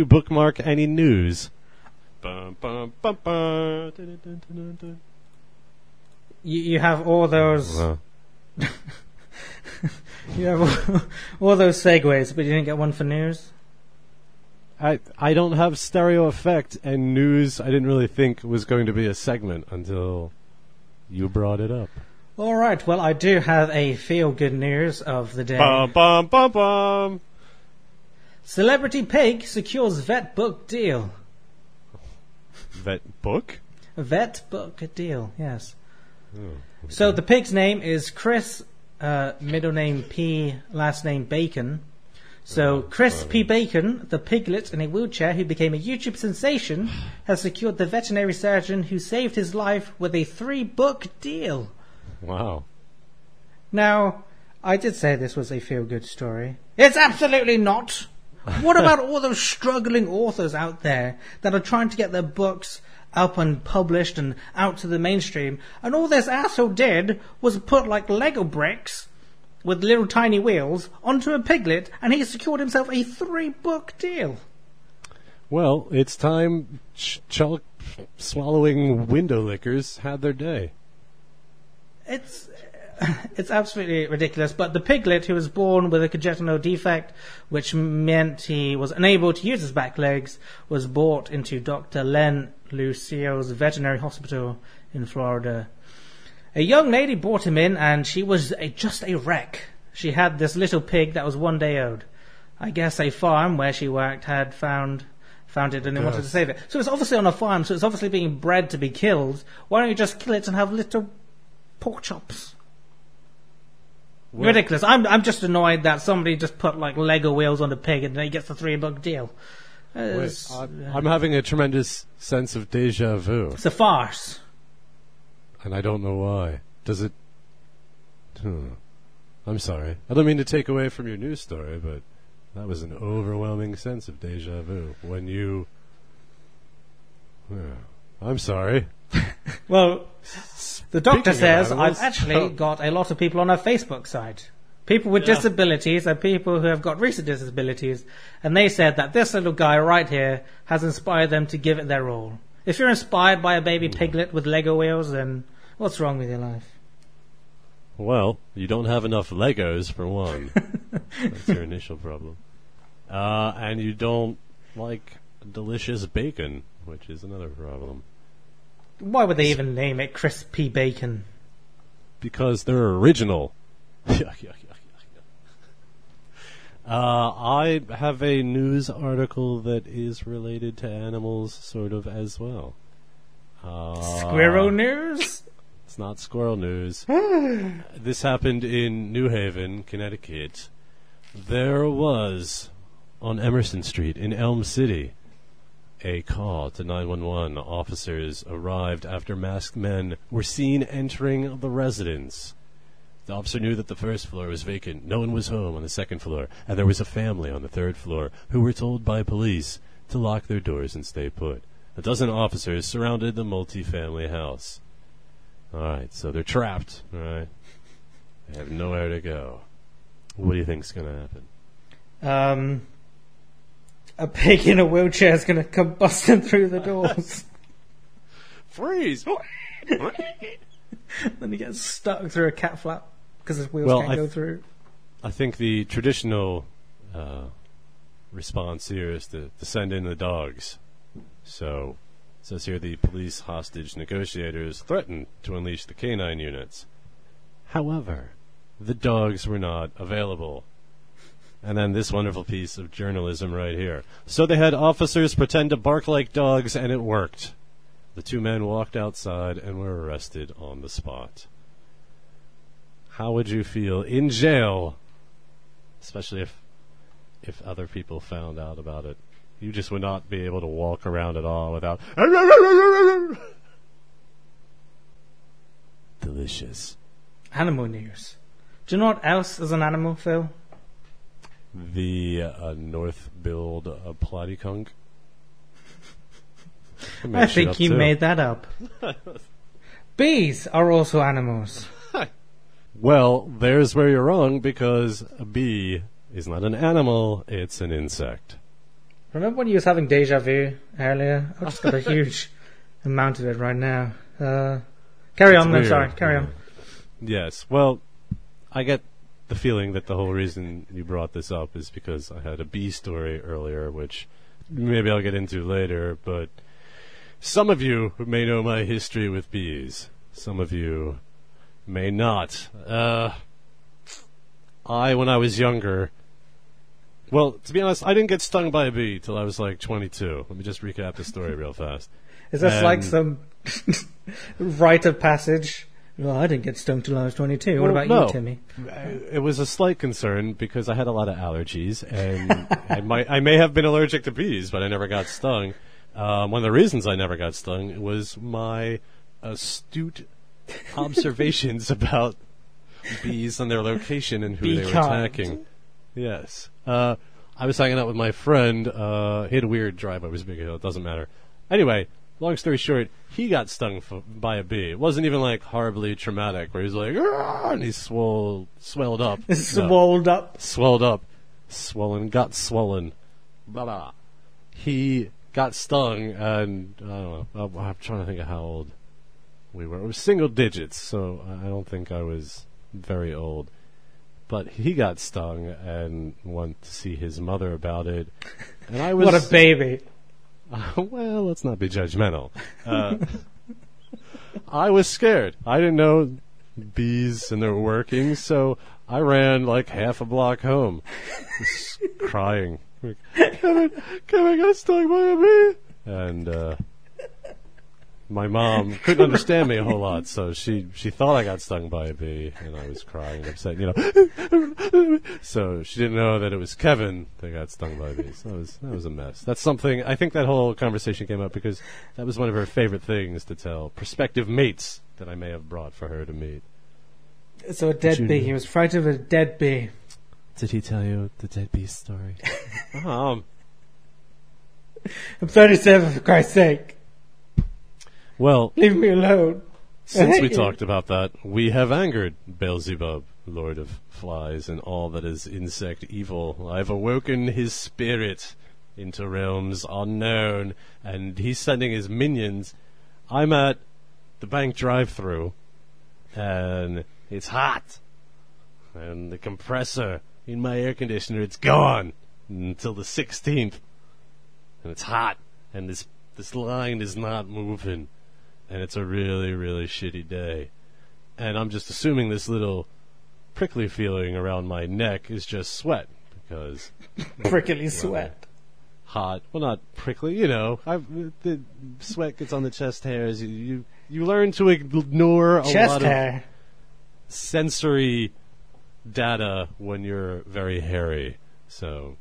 bookmark any news? Bum, bum, bum, bum. You have all those... you have all those segues, but you didn't get one for news? I don't have stereo effect, and news I didn't really think was going to be a segment until you brought it up. All right, well, I do have a feel-good news of the day. Bum, bum, bum, bum. Celebrity pig secures vet book deal. Vet book? Vet book deal, yes. Oh, okay. So the pig's name is Chris, middle name P, last name Bacon. So Chris P. Bacon, the piglet in a wheelchair who became a YouTube sensation, has secured the veterinary surgeon who saved his life with a 3-book deal. Wow. Now, I did say this was a feel-good story. It's absolutely not. What about all those struggling authors out there that are trying to get their books up and published and out to the mainstream, and all this asshole did was put like Lego bricks with little tiny wheels onto a piglet, and he secured himself a 3-book deal. Well, it's time chalk swallowing window lickers had their day. It's absolutely ridiculous, but the piglet, who was born with a congenital defect, which meant he was unable to use his back legs, was brought into Dr. Len Lucio's veterinary hospital in Florida. A young lady brought him in, and she was just a wreck. She had this little pig that was 1 day old. I guess a farm where she worked had found it and they wanted to save it. So it's obviously on a farm, so it's obviously being bred to be killed. Why don't you just kill it and have little pork chops? Well, ridiculous. I'm just annoyed that somebody just put like Lego wheels on a pig and then he gets the 3-book deal. I'm having a tremendous sense of deja vu. It's a farce. And I don't know why. Does it... I'm sorry. I don't mean to take away from your news story, but that was an overwhelming sense of deja vu when you... I'm sorry. Well, the doctor says animals, I've actually got a lot of people on our Facebook site. People with disabilities and people who have got recent disabilities. And they said that this little guy right here has inspired them to give it their all. If you're inspired by a baby piglet with Lego wheels, then what's wrong with your life? Well, you don't have enough Legos, for one. That's your initial problem. And you don't like delicious bacon, which is another problem. Why would they even name it Crispy Bacon? Because they're original. I have a news article that is related to animals, sort of, as well. Squirrel news? It's not squirrel news. This happened in New Haven, Connecticut. There was, on Emerson Street in Elm City, a call to 911. Officers arrived after masked men were seen entering the residence. The officer knew that the first floor was vacant. No one was home on the second floor, and there was a family on the third floor who were told by police to lock their doors and stay put. A dozen officers surrounded the multi-family house. All right, so they're trapped. All right, they have nowhere to go. What do you think's going to happen? A pig in a wheelchair is going to come busting through the doors. Freeze! Then he gets stuck through a cat flap because his wheels can't go through. I think the traditional response here is to send in the dogs. So, it says here the police hostage negotiators threatened to unleash the canine units. However, the dogs were not available. And then this wonderful piece of journalism right here. So they had officers pretend to bark like dogs, and it worked. The two men walked outside and were arrested on the spot. How would you feel in jail, especially if other people found out about it? You just would not be able to walk around at all without... Delicious. Animal news. Do you know what else is an animal, Phil? The North-billed platypunk. I think you made that up. Bees are also animals. Well, there's where you're wrong, because a bee is not an animal, it's an insect. Remember when you was having deja vu earlier? I've just got a huge amount of it right now. Carry on, sorry, carry on. Yes, well, I get the feeling that the whole reason you brought this up is because I had a bee story earlier, which maybe I'll get into later, but some of you may know my history with bees. Some of you may not. When I was younger... Well, to be honest, I didn't get stung by a bee till I was like 22. Let me just recap the story real fast. Is this like some rite of passage? Well, I didn't get stung till I was 22. What about you, Timmy? It was a slight concern because I had a lot of allergies, and I may have been allergic to bees, but I never got stung. One of the reasons I never got stung was my astute observations about bees and their location and who they were attacking. Yes. I was hanging out with my friend. He had a weird drive over his big hill. It doesn't matter. Anyway, long story short, he got stung by a bee. It wasn't even like horribly traumatic where he was like, "Argh!" And he swelled up. Swelled up. Swelled up. Swollen. Got swollen. Blah, blah. He got stung, and I don't know. I'm trying to think of how old we were. It was single digits, so I don't think I was very old. But he got stung and went to see his mother about it. And I was... What a baby. Well, let's not be judgmental. I was scared. I didn't know bees and their workings, so I ran like half a block home, just crying. Can I get stung by a bee? And my mom couldn't understand me a whole lot, so she thought I got stung by a bee, and I was crying and upset, So she didn't know that it was Kevin that got stung by bees. That was a mess. That's something, I think that whole conversation came up because that was one of her favorite things to tell prospective mates that I may have brought for her to meet. So a dead bee. He was frightened of a dead bee. Did he tell you the dead bee story? I'm 37, for Christ's sake. Well, leave me alone. Since we talked about that, we have angered Beelzebub, Lord of Flies, and all that is insect evil. I've awoken his spirit into realms unknown, and he's sending his minions. I'm at the bank drive-thru, and it's hot, and the compressor in my air conditioner, it's gone until the 16th, and it's hot, and this line is not moving. And it's a really, really shitty day. And I'm just assuming this little prickly feeling around my neck is just sweat. Because... prickly sweat. Hot. Well, not prickly, the sweat gets on the chest hairs. You you learn to ignore a Chest lot hair. of sensory data when you're very hairy. So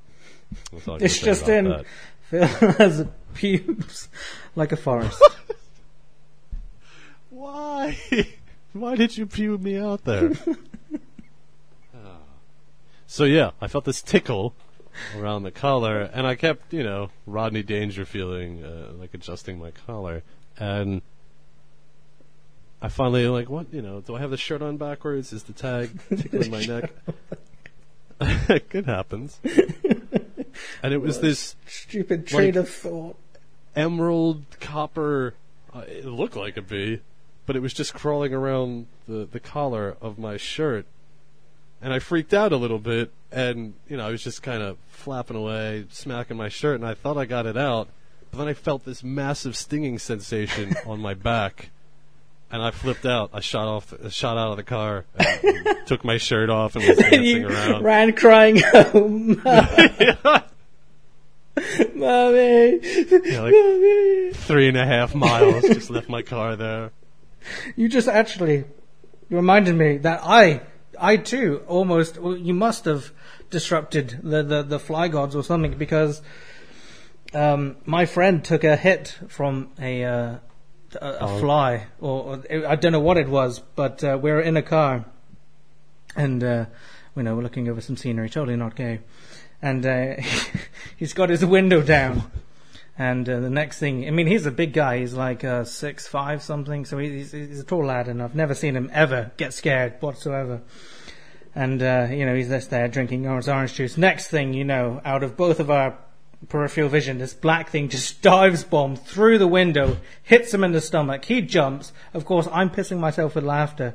that's all I can It's say just about in. that. Phil has pubes like a forest. Why? Why did you pube me out there? So yeah, I felt this tickle around the collar, and I kept, Rodney Dangerfielding, like adjusting my collar, and I finally what? Do I have the shirt on backwards? Is the tag tickling my neck? It happens. And it was this stupid train of thought. Emerald copper. It looked like a bee, but it was just crawling around the collar of my shirt. And I freaked out a little bit, and, I was just kind of flapping away, smacking my shirt, and I thought I got it out. But then I felt this massive stinging sensation on my back, and I flipped out. I shot out of the car, and took my shirt off, and was dancing around. Ran crying home. Mommy! Mommy! 3.5 miles, just left my car there. You just actually reminded me that I too almost. Well, you must have disrupted the fly gods or something, because my friend took a hit from a fly, or I don't know what it was, but we were in a car, and we're looking over some scenery, totally not gay, and he's got his window down. And the next thing, I mean, he's a big guy. He's like 6'5" something, so he's a tall lad, and I've never seen him ever get scared whatsoever. And he's just there drinking orange juice. Next thing out of both of our peripheral vision, this black thing just dives bomb through the window, hits him in the stomach. He jumps. Of course, I'm pissing myself with laughter.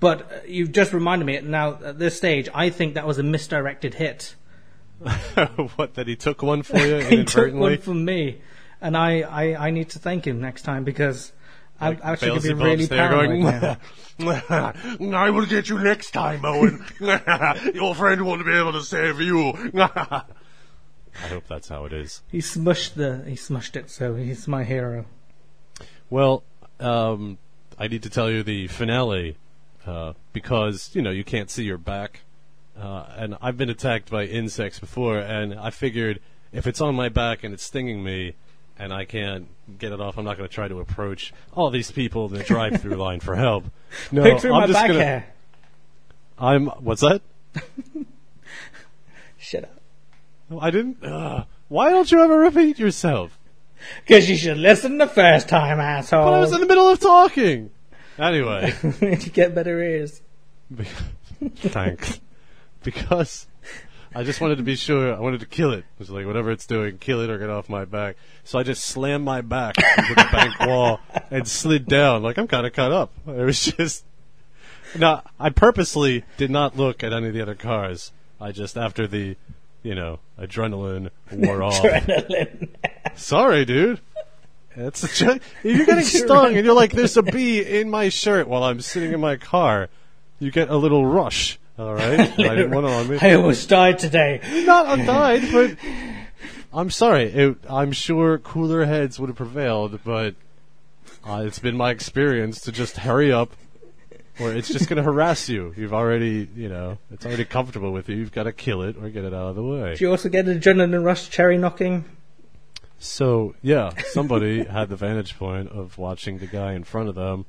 But you've just reminded me now. At this stage, I think that was a misdirected hit. What, that he took one for you He took inadvertently? one from me, and I need to thank him next time, because I actually could be Beelzebub's really there paranoid going, now. I will get you next time, Owen. Your friend won't be able to save you. I hope that's how it is. He smushed it, so he's my hero. Well, I need to tell you the finale, because, you can't see your back. And I've been attacked by insects before, and I figured if it's on my back and it's stinging me and I can't get it off, I'm not going to try to approach all these people in the drive-through line for help. No, Pick through I'm my just back gonna, hair. What's that? Shut up. I didn't. Why don't you ever repeat yourself? Because you should listen the first time, asshole. But I was in the middle of talking. Anyway. You get better ears. Thanks. Because I just wanted to be sure. I wanted to kill it. It was like, whatever it's doing, kill it or get off my back. So I just slammed my back into the bank wall and slid down. Like, I'm kind of cut up. It was just... Now, I purposely did not look at any of the other cars. I just, after the, adrenaline wore off. Adrenaline. Sorry, dude. It's if you're getting stung and you're like, there's a bee in my shirt while I'm sitting in my car, you get a little rush. All right, I didn't want it on me. I almost died today. Not died, but I'm sorry. I'm sure cooler heads would have prevailed, but it's been my experience to just hurry up, or it's just going to harass you. You've already, it's already comfortable with you. You've got to kill it or get it out of the way. Do you also get adrenaline rush cherry knocking? So, yeah, somebody had the vantage point of watching the guy in front of them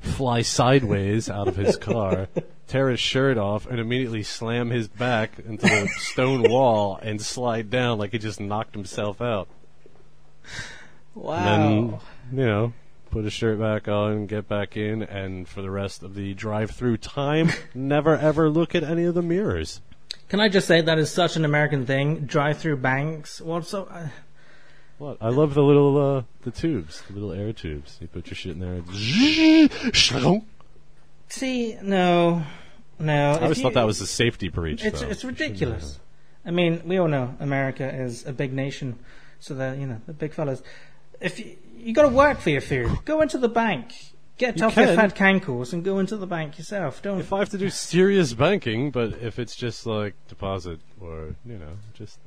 fly sideways out of his car, tear his shirt off, and immediately slam his back into the stone wall and slide down like he just knocked himself out. Wow. And then, put his shirt back on, get back in, and for the rest of the drive-through time, never ever look at any of the mirrors. Can I just say that is such an American thing? Drive-through banks. What? What? I love the little the tubes, the little air tubes. You put your shit in there. And See, no. I always thought that was a safety breach. It's ridiculous. I mean, we all know America is a big nation, so that the big fellas. If you got to work for your food, go into the bank, get off your fat cankles, and go into the bank yourself. Don't. If I have to do serious banking, but if it's just like deposit or just.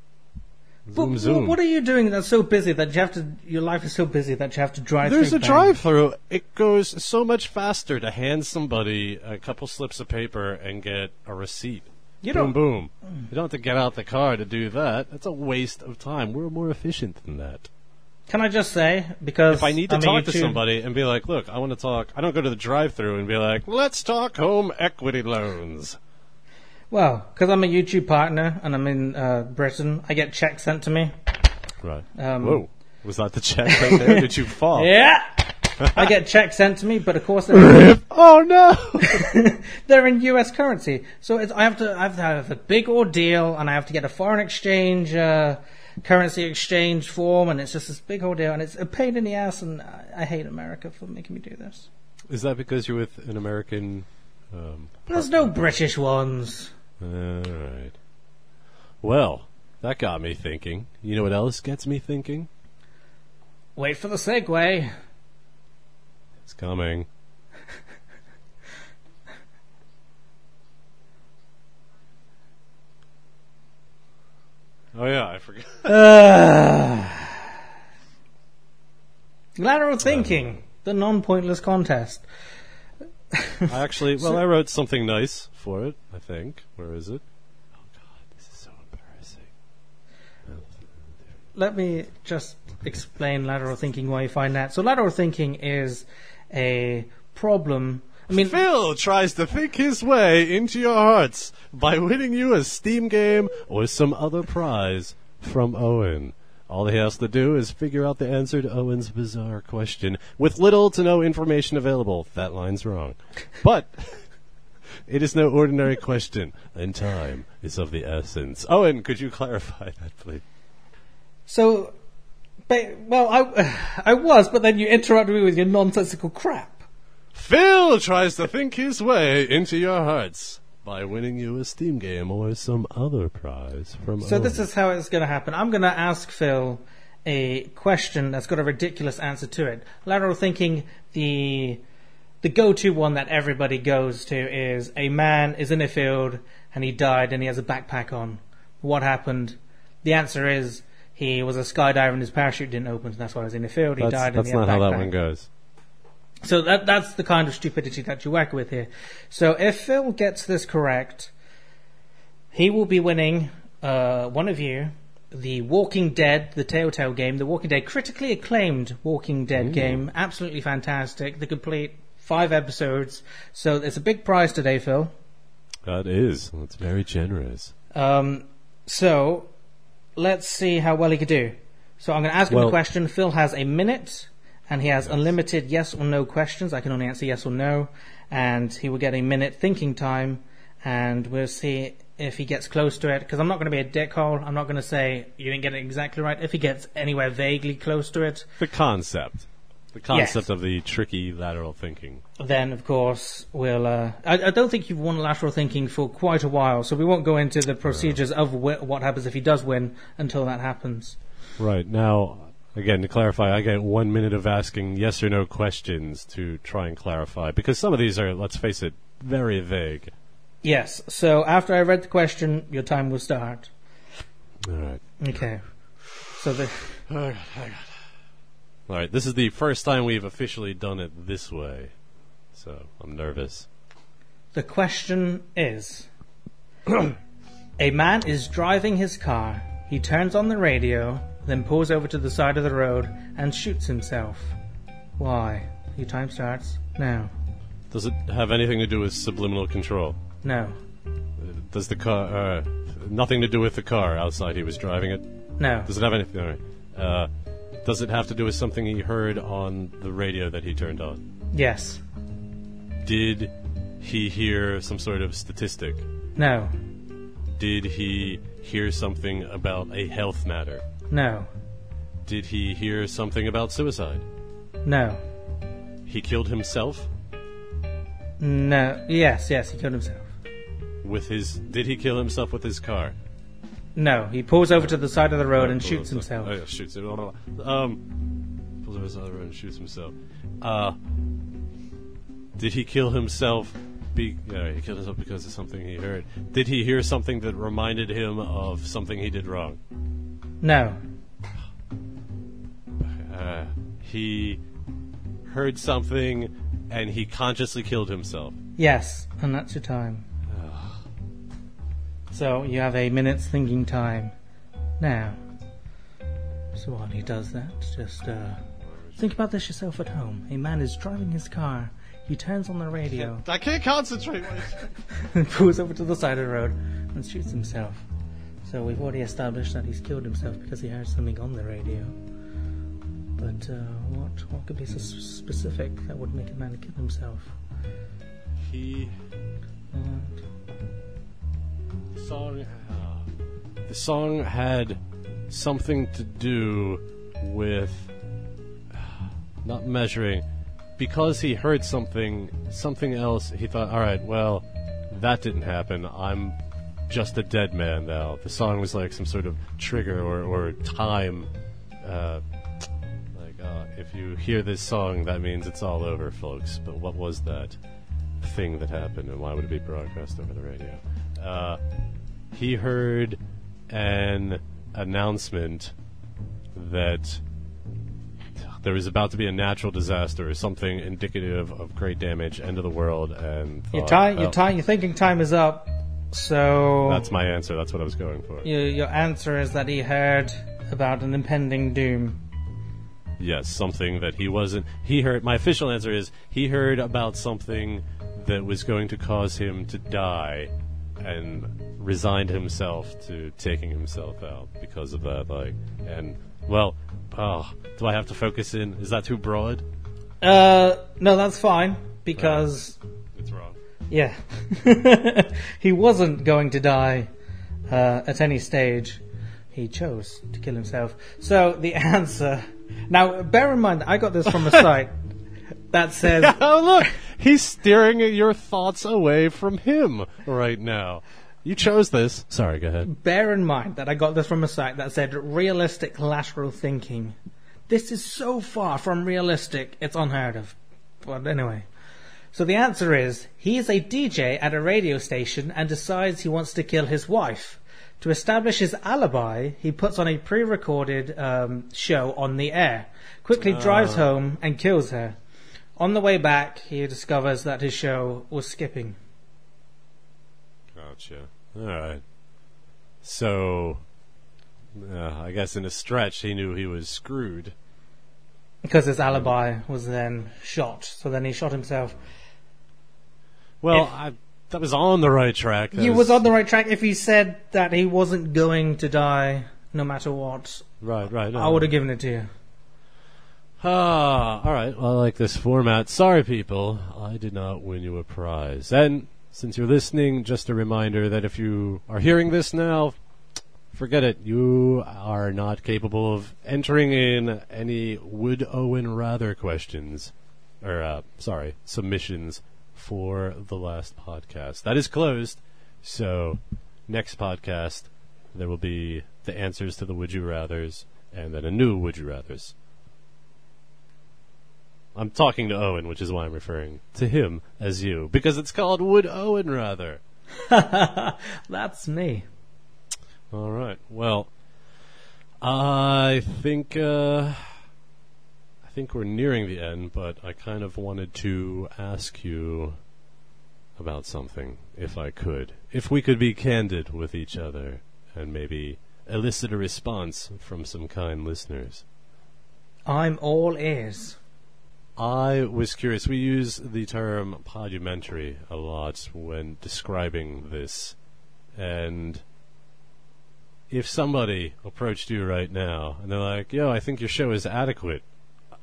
Zoom, zoom. What are you doing that's so busy that you have to? Your life is so busy that you have to drive. There's through a drive-through. It goes so much faster to hand somebody a couple slips of paper and get a receipt. You boom, don't. boom. You don't have to get out the car to do that. That's a waste of time. We're more efficient than that. Can I just say, because If I need to I'm a talk to YouTube- somebody and be like, look, I want to talk, I don't go to the drive-thru and be like, let's talk home equity loans. Well, because I'm a YouTube partner and I'm in Britain, I get checks sent to me. Right. Whoa. Was that the check right there? Did you fall? Yeah! I get checks sent to me, but of course they're, Oh, no! they're in US currency. So I have to have a big ordeal, and I have to get a foreign exchange, currency exchange form, and it's just this big ordeal, and it's a pain in the ass, and I hate America for making me do this. Is that because you're with an American... There's no British ones. All right. Well, that got me thinking. You know what else gets me thinking? Wait for the segue. It's coming. Oh yeah, I forgot. Lateral thinking, the non-pointless contest. I wrote something nice for it, I think. Where is it? Oh god, this is so embarrassing. Let me just explain lateral thinking, why you find that. So lateral thinking is a problem. I mean, Phil tries to think his way into your hearts by winning you a Steam game or some other prize from Owen. All he has to do is figure out the answer to Owen's bizarre question with little to no information available. That line's wrong. But it is no ordinary question, and time is of the essence. Owen, could you clarify that, please? so, I was, but then you interrupted me with your nonsensical crap. Phil tries to think his way into your hearts by winning you a Steam game or some other prize from So Owen. this is how it's going to happen. I'm going to ask Phil a question that's got a ridiculous answer to it. Lateral thinking, the go-to one that everybody goes to is a man is in a field and he died and he has a backpack on. What happened? The answer is he was a skydiver and his parachute didn't open, so that's why he was in the field. He died and That's he had a not how that backpack. one goes. So that's the kind of stupidity that you work with here. So if Phil gets this correct, he will be winning, one of you, the Walking Dead, the Telltale game, the Walking Dead, critically acclaimed Walking Dead game, absolutely fantastic, the complete 5 episodes. So it's a big prize today, Phil. That is. That's very generous. So let's see how well he could do. So I'm going to ask him a question. Phil has a minute. And he has unlimited yes or no questions. I can only answer yes or no. And he will get a minute thinking time. And we'll see if he gets close to it. Because I'm not going to be a dickhole. I'm not going to say you didn't get it exactly right. If he gets anywhere vaguely close to it, The concept of the tricky lateral thinking. then, of course, we'll... I don't think you've won lateral thinking for quite a while. So we won't go into the procedures of what happens if he does win until that happens. Right. Now, again, to clarify, I get 1 minute of asking yes or no questions to try and clarify. Because some of these are, let's face it, very vague. Yes. So after I read the question, your time will start. All right. Okay. So the... All right, this is the first time we've officially done it this way, so I'm nervous. The question is, a man is driving his car. He turns on the radio, then pulls over to the side of the road and shoots himself. Why? Your time starts now. Does it have anything to do with subliminal control? No. Does the car... nothing to do with the car outside he was driving it? No. Does it have anything... All right. Does it have to do with something he heard on the radio that he turned on? Yes. Did he hear some sort of statistic? No. Did he hear something about a health matter? No. Did he hear something about suicide? No. He killed himself? No. Yes, he killed himself. Did he kill himself with his car? No, he pulls over to the side of the road and shoots himself. Oh, yeah, shoots him. Pulls over to the side of the road and shoots himself. Did he kill himself? He killed himself because of something he heard. Did he hear something that reminded him of something he did wrong? No. He heard something and he consciously killed himself. Yes, and that's your time. So you have a minute's thinking time now. So while he does that, just think about this yourself at home. A man is driving his car. He turns on the radio. I can't concentrate. And pulls over to the side of the road and shoots himself. So we've already established that he's killed himself because he heard something on the radio. But what could be so specific that would make a man kill himself? The song had something to do with not measuring. Because he heard something else, he thought, all right, well, that didn't happen. I'm just a dead man now. The song was like some sort of trigger or time. If you hear this song, that means it's all over, folks. But what was that thing that happened, and why would it be broadcast over the radio? He heard an announcement that there was about to be a natural disaster or something indicative of great damage, end of the world, and thought, you're thinking time is up. So that's my answer. That's what I was going for. Your answer is that he heard about an impending doom. Yes, something that he wasn't. He heard. My official answer is he heard about something that was going to cause him to die, and resigned himself to taking himself out because of that. Do I have to focus in? Is that too broad? No, that's fine because it's wrong. Yeah, he wasn't going to die at any stage. He chose to kill himself. So the answer. Now, bear in mind, I got this from a site that says... Oh, look! He's steering your thoughts away from him right now. You chose this. Sorry, go ahead. Bear in mind that I got this from a site that said realistic lateral thinking. This is so far from realistic, it's unheard of. But anyway. So the answer is, he is a DJ at a radio station and decides he wants to kill his wife. To establish his alibi, he puts on a pre-recorded show on the air, quickly drives home and kills her. On the way back, he discovers that his show was skipping. Gotcha. Alright. So, I guess in a stretch, he knew he was screwed. Because his alibi was then shot, so then he shot himself. Well, that was on the right track. He was on the right track if he said that he wasn't going to die no matter what. Right. No. I would have given it to you. Alright. Well, I like this format. Sorry, people. I did not win you a prize. And since you're listening, just a reminder that if you are hearing this now, forget it. You are not capable of entering in any would Owen rather questions. Submissions for the last podcast. That is closed. So, next podcast, there will be the answers to the Would You Rathers, and then a new Would You Rathers. I'm talking to Owen, which is why I'm referring to him as you, because it's called Would Owen Rather. That's me. All right. Well, I think we're nearing the end, but I kind of wanted to ask you about something, if I could. If we could be candid with each other and maybe elicit a response from some kind listeners. I'm all ears. I was curious. We use the term podumentary a lot when describing this. And if somebody approached you right now and they're like, yo, I think your show is adequate,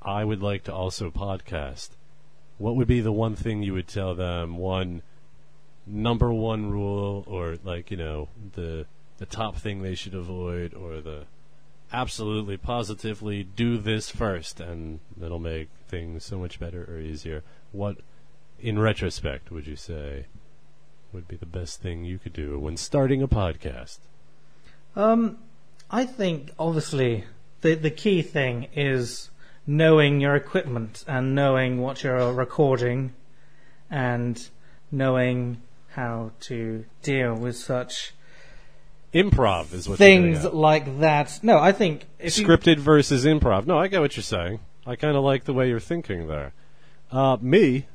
I would like to also podcast, what would be the one thing you would tell them, number one rule, or the top thing they should avoid, or the absolutely positively do this first and it'll make things so much better or easier? What, in retrospect, would you say would be the best thing you could do when starting a podcast? I think, obviously, the key thing is knowing your equipment and knowing what you're recording and knowing how to deal with such Improv is what you're things getting at. like that. No, I think if you, Scripted versus improv. No, I get what you're saying. I kind of like the way you're thinking there. Me?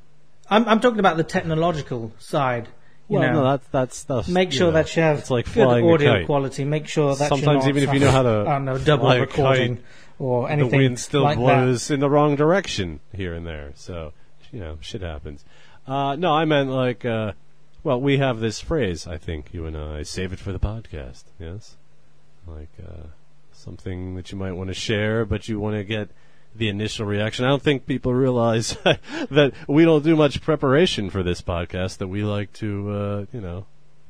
I'm talking about the technological side. You Well, know, no, that's stuff. make sure that you have it's like good flying a audio kite. quality. Make sure that Sometimes you're not even if you know how to I don't know, double fly a recording kite, or anything the wind still like blows in the wrong direction here and there. So, shit happens. No, I meant like, well, we have this phrase, I think, you and I, save it for the podcast, yes? Like, something that you might want to share, but you want to get the initial reaction. I don't think people realize that we don't do much preparation for this podcast, that we like to,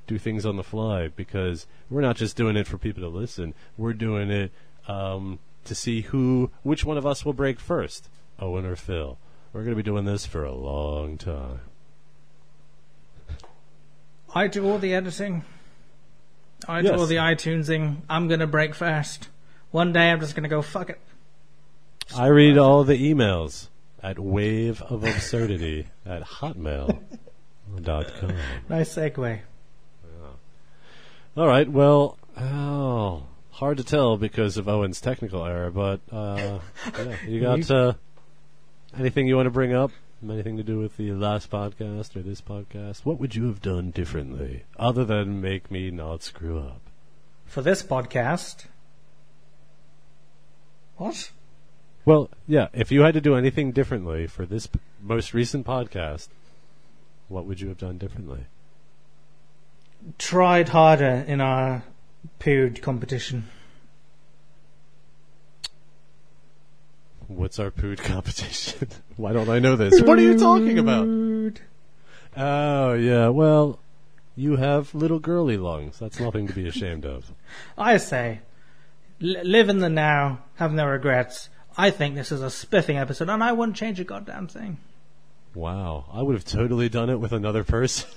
do things on the fly, because we're not just doing it for people to listen. We're doing it to see which one of us will break first, Owen or Phil. We're going to be doing this for a long time. I do all the editing. I do all the iTunesing. I'm going to break first. One day I'm just going to go, fuck it. I read all the emails at waveofabsurdity at hotmail.com. Nice segue. All right, well, hard to tell because of Owen's technical error, but you got anything you want to bring up? Anything to do with the last podcast or this podcast? What would you have done differently, other than make me not screw up? For this podcast. What? Well, yeah, if you had to do anything differently for this most recent podcast, what would you have done differently? Tried harder in our period competition. What's our pood competition? Why don't I know this? What are you talking about? Oh, yeah, well, you have little girly lungs. That's nothing to be ashamed of. I say, live in the now, have no regrets. I think this is a spiffing episode, and I wouldn't change a goddamn thing. Wow, I would have totally done it with another person.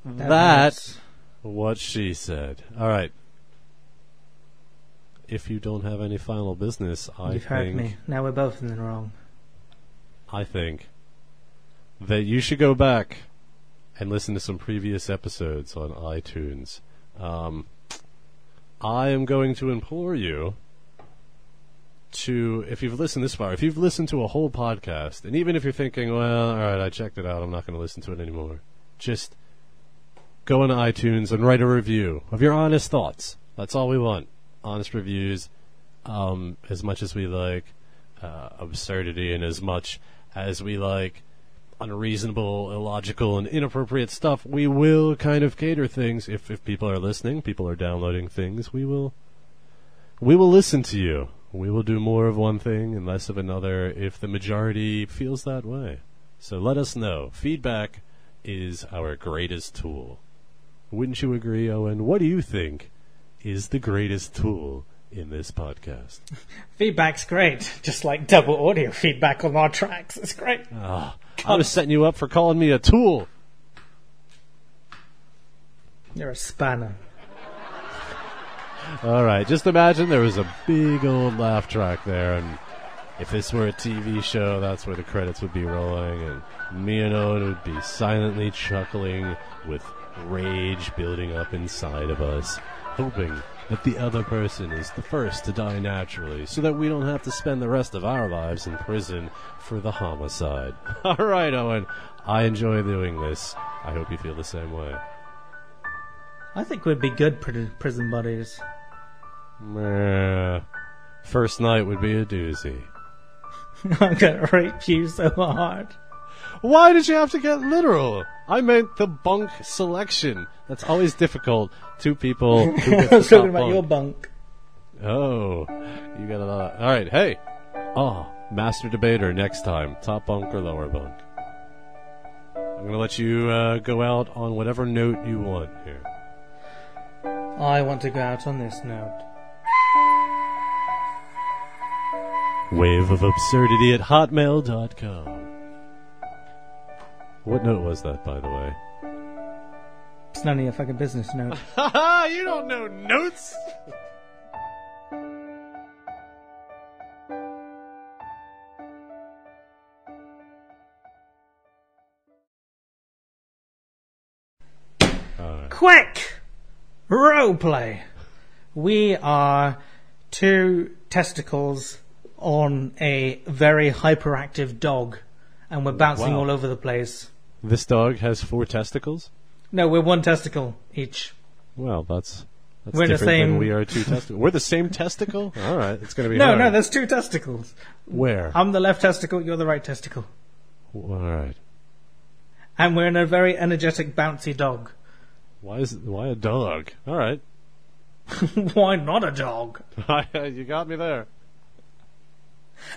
That's what she said. All right. If you don't have any final business, You've heard me. Now we're both in the wrong. I think that you should go back and listen to some previous episodes on iTunes. I am going to implore you to, if you've listened this far, if you've listened to a whole podcast, and even if you're thinking, well, all right, I checked it out, I'm not going to listen to it anymore, just go on iTunes and write a review of your honest thoughts. That's all we want. Honest reviews. As much as we like absurdity, and as much as we like unreasonable, illogical, and inappropriate stuff, we will kind of cater things. If people are listening, people are downloading things, we will listen to you. We will do more of one thing and less of another if the majority feels that way. So let us know. Feedback is our greatest tool. Wouldn't you agree, Owen? What do you think is the greatest tool in this podcast? Feedback's great. Just like double audio feedback on our tracks. It's great. I was setting you up for calling me a tool. You're a spanner. All right, just imagine there was a big old laugh track there, and if this were a TV show, that's where the credits would be rolling, and me and Owen would be silently chuckling with rage building up inside of us, hoping that the other person is the first to die naturally, so that we don't have to spend the rest of our lives in prison for the homicide. All right, Owen, I enjoy doing this. I hope you feel the same way. I think we'd be good prison buddies. First night would be a doozy. I'm gonna rape you so hard. Why did you have to get literal? I meant the bunk selection. That's always difficult. Two people who get I was the talking top about your bunk. bunk. Oh, you got a lot. All right, hey. Master debater next time. Top bunk or lower bunk? I'm going to let you go out on whatever note you want here. I want to go out on this note. Waveofabsurdity at hotmail.com. What note was that, by the way? It's none of your fucking business note. Haha, you don't know notes! Quick! Roleplay. We are two testicles on a very hyperactive dog, and we're bouncing all over the place. This dog has 4 testicles? No, we're one testicle each. Well, that's we're different the same... than we are 2 testicles. We're the same testicle? All right, it's going to be No, hard. no, there's 2 testicles. Where? I'm the left testicle, you're the right testicle. All right. And we're in a very energetic, bouncy dog. Why a dog? All right. Why not a dog? You got me there.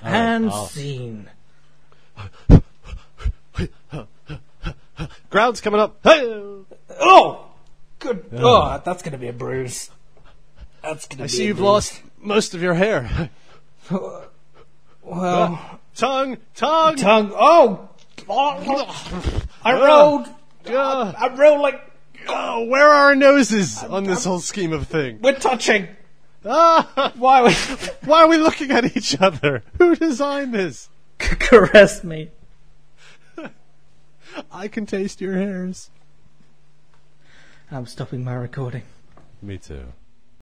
And scene. Ground's coming up. Hey! Oh! Good. Oh, that's going to be a bruise. That's going to be I see you've lost most of your hair. Well... Tongue! Oh! I rolled like... Oh, where are our noses on this whole scheme of things? We're touching. Ah! Why Why are we looking at each other? Who designed this? Caress me. I can taste your hairs. I'm stopping my recording. Me too.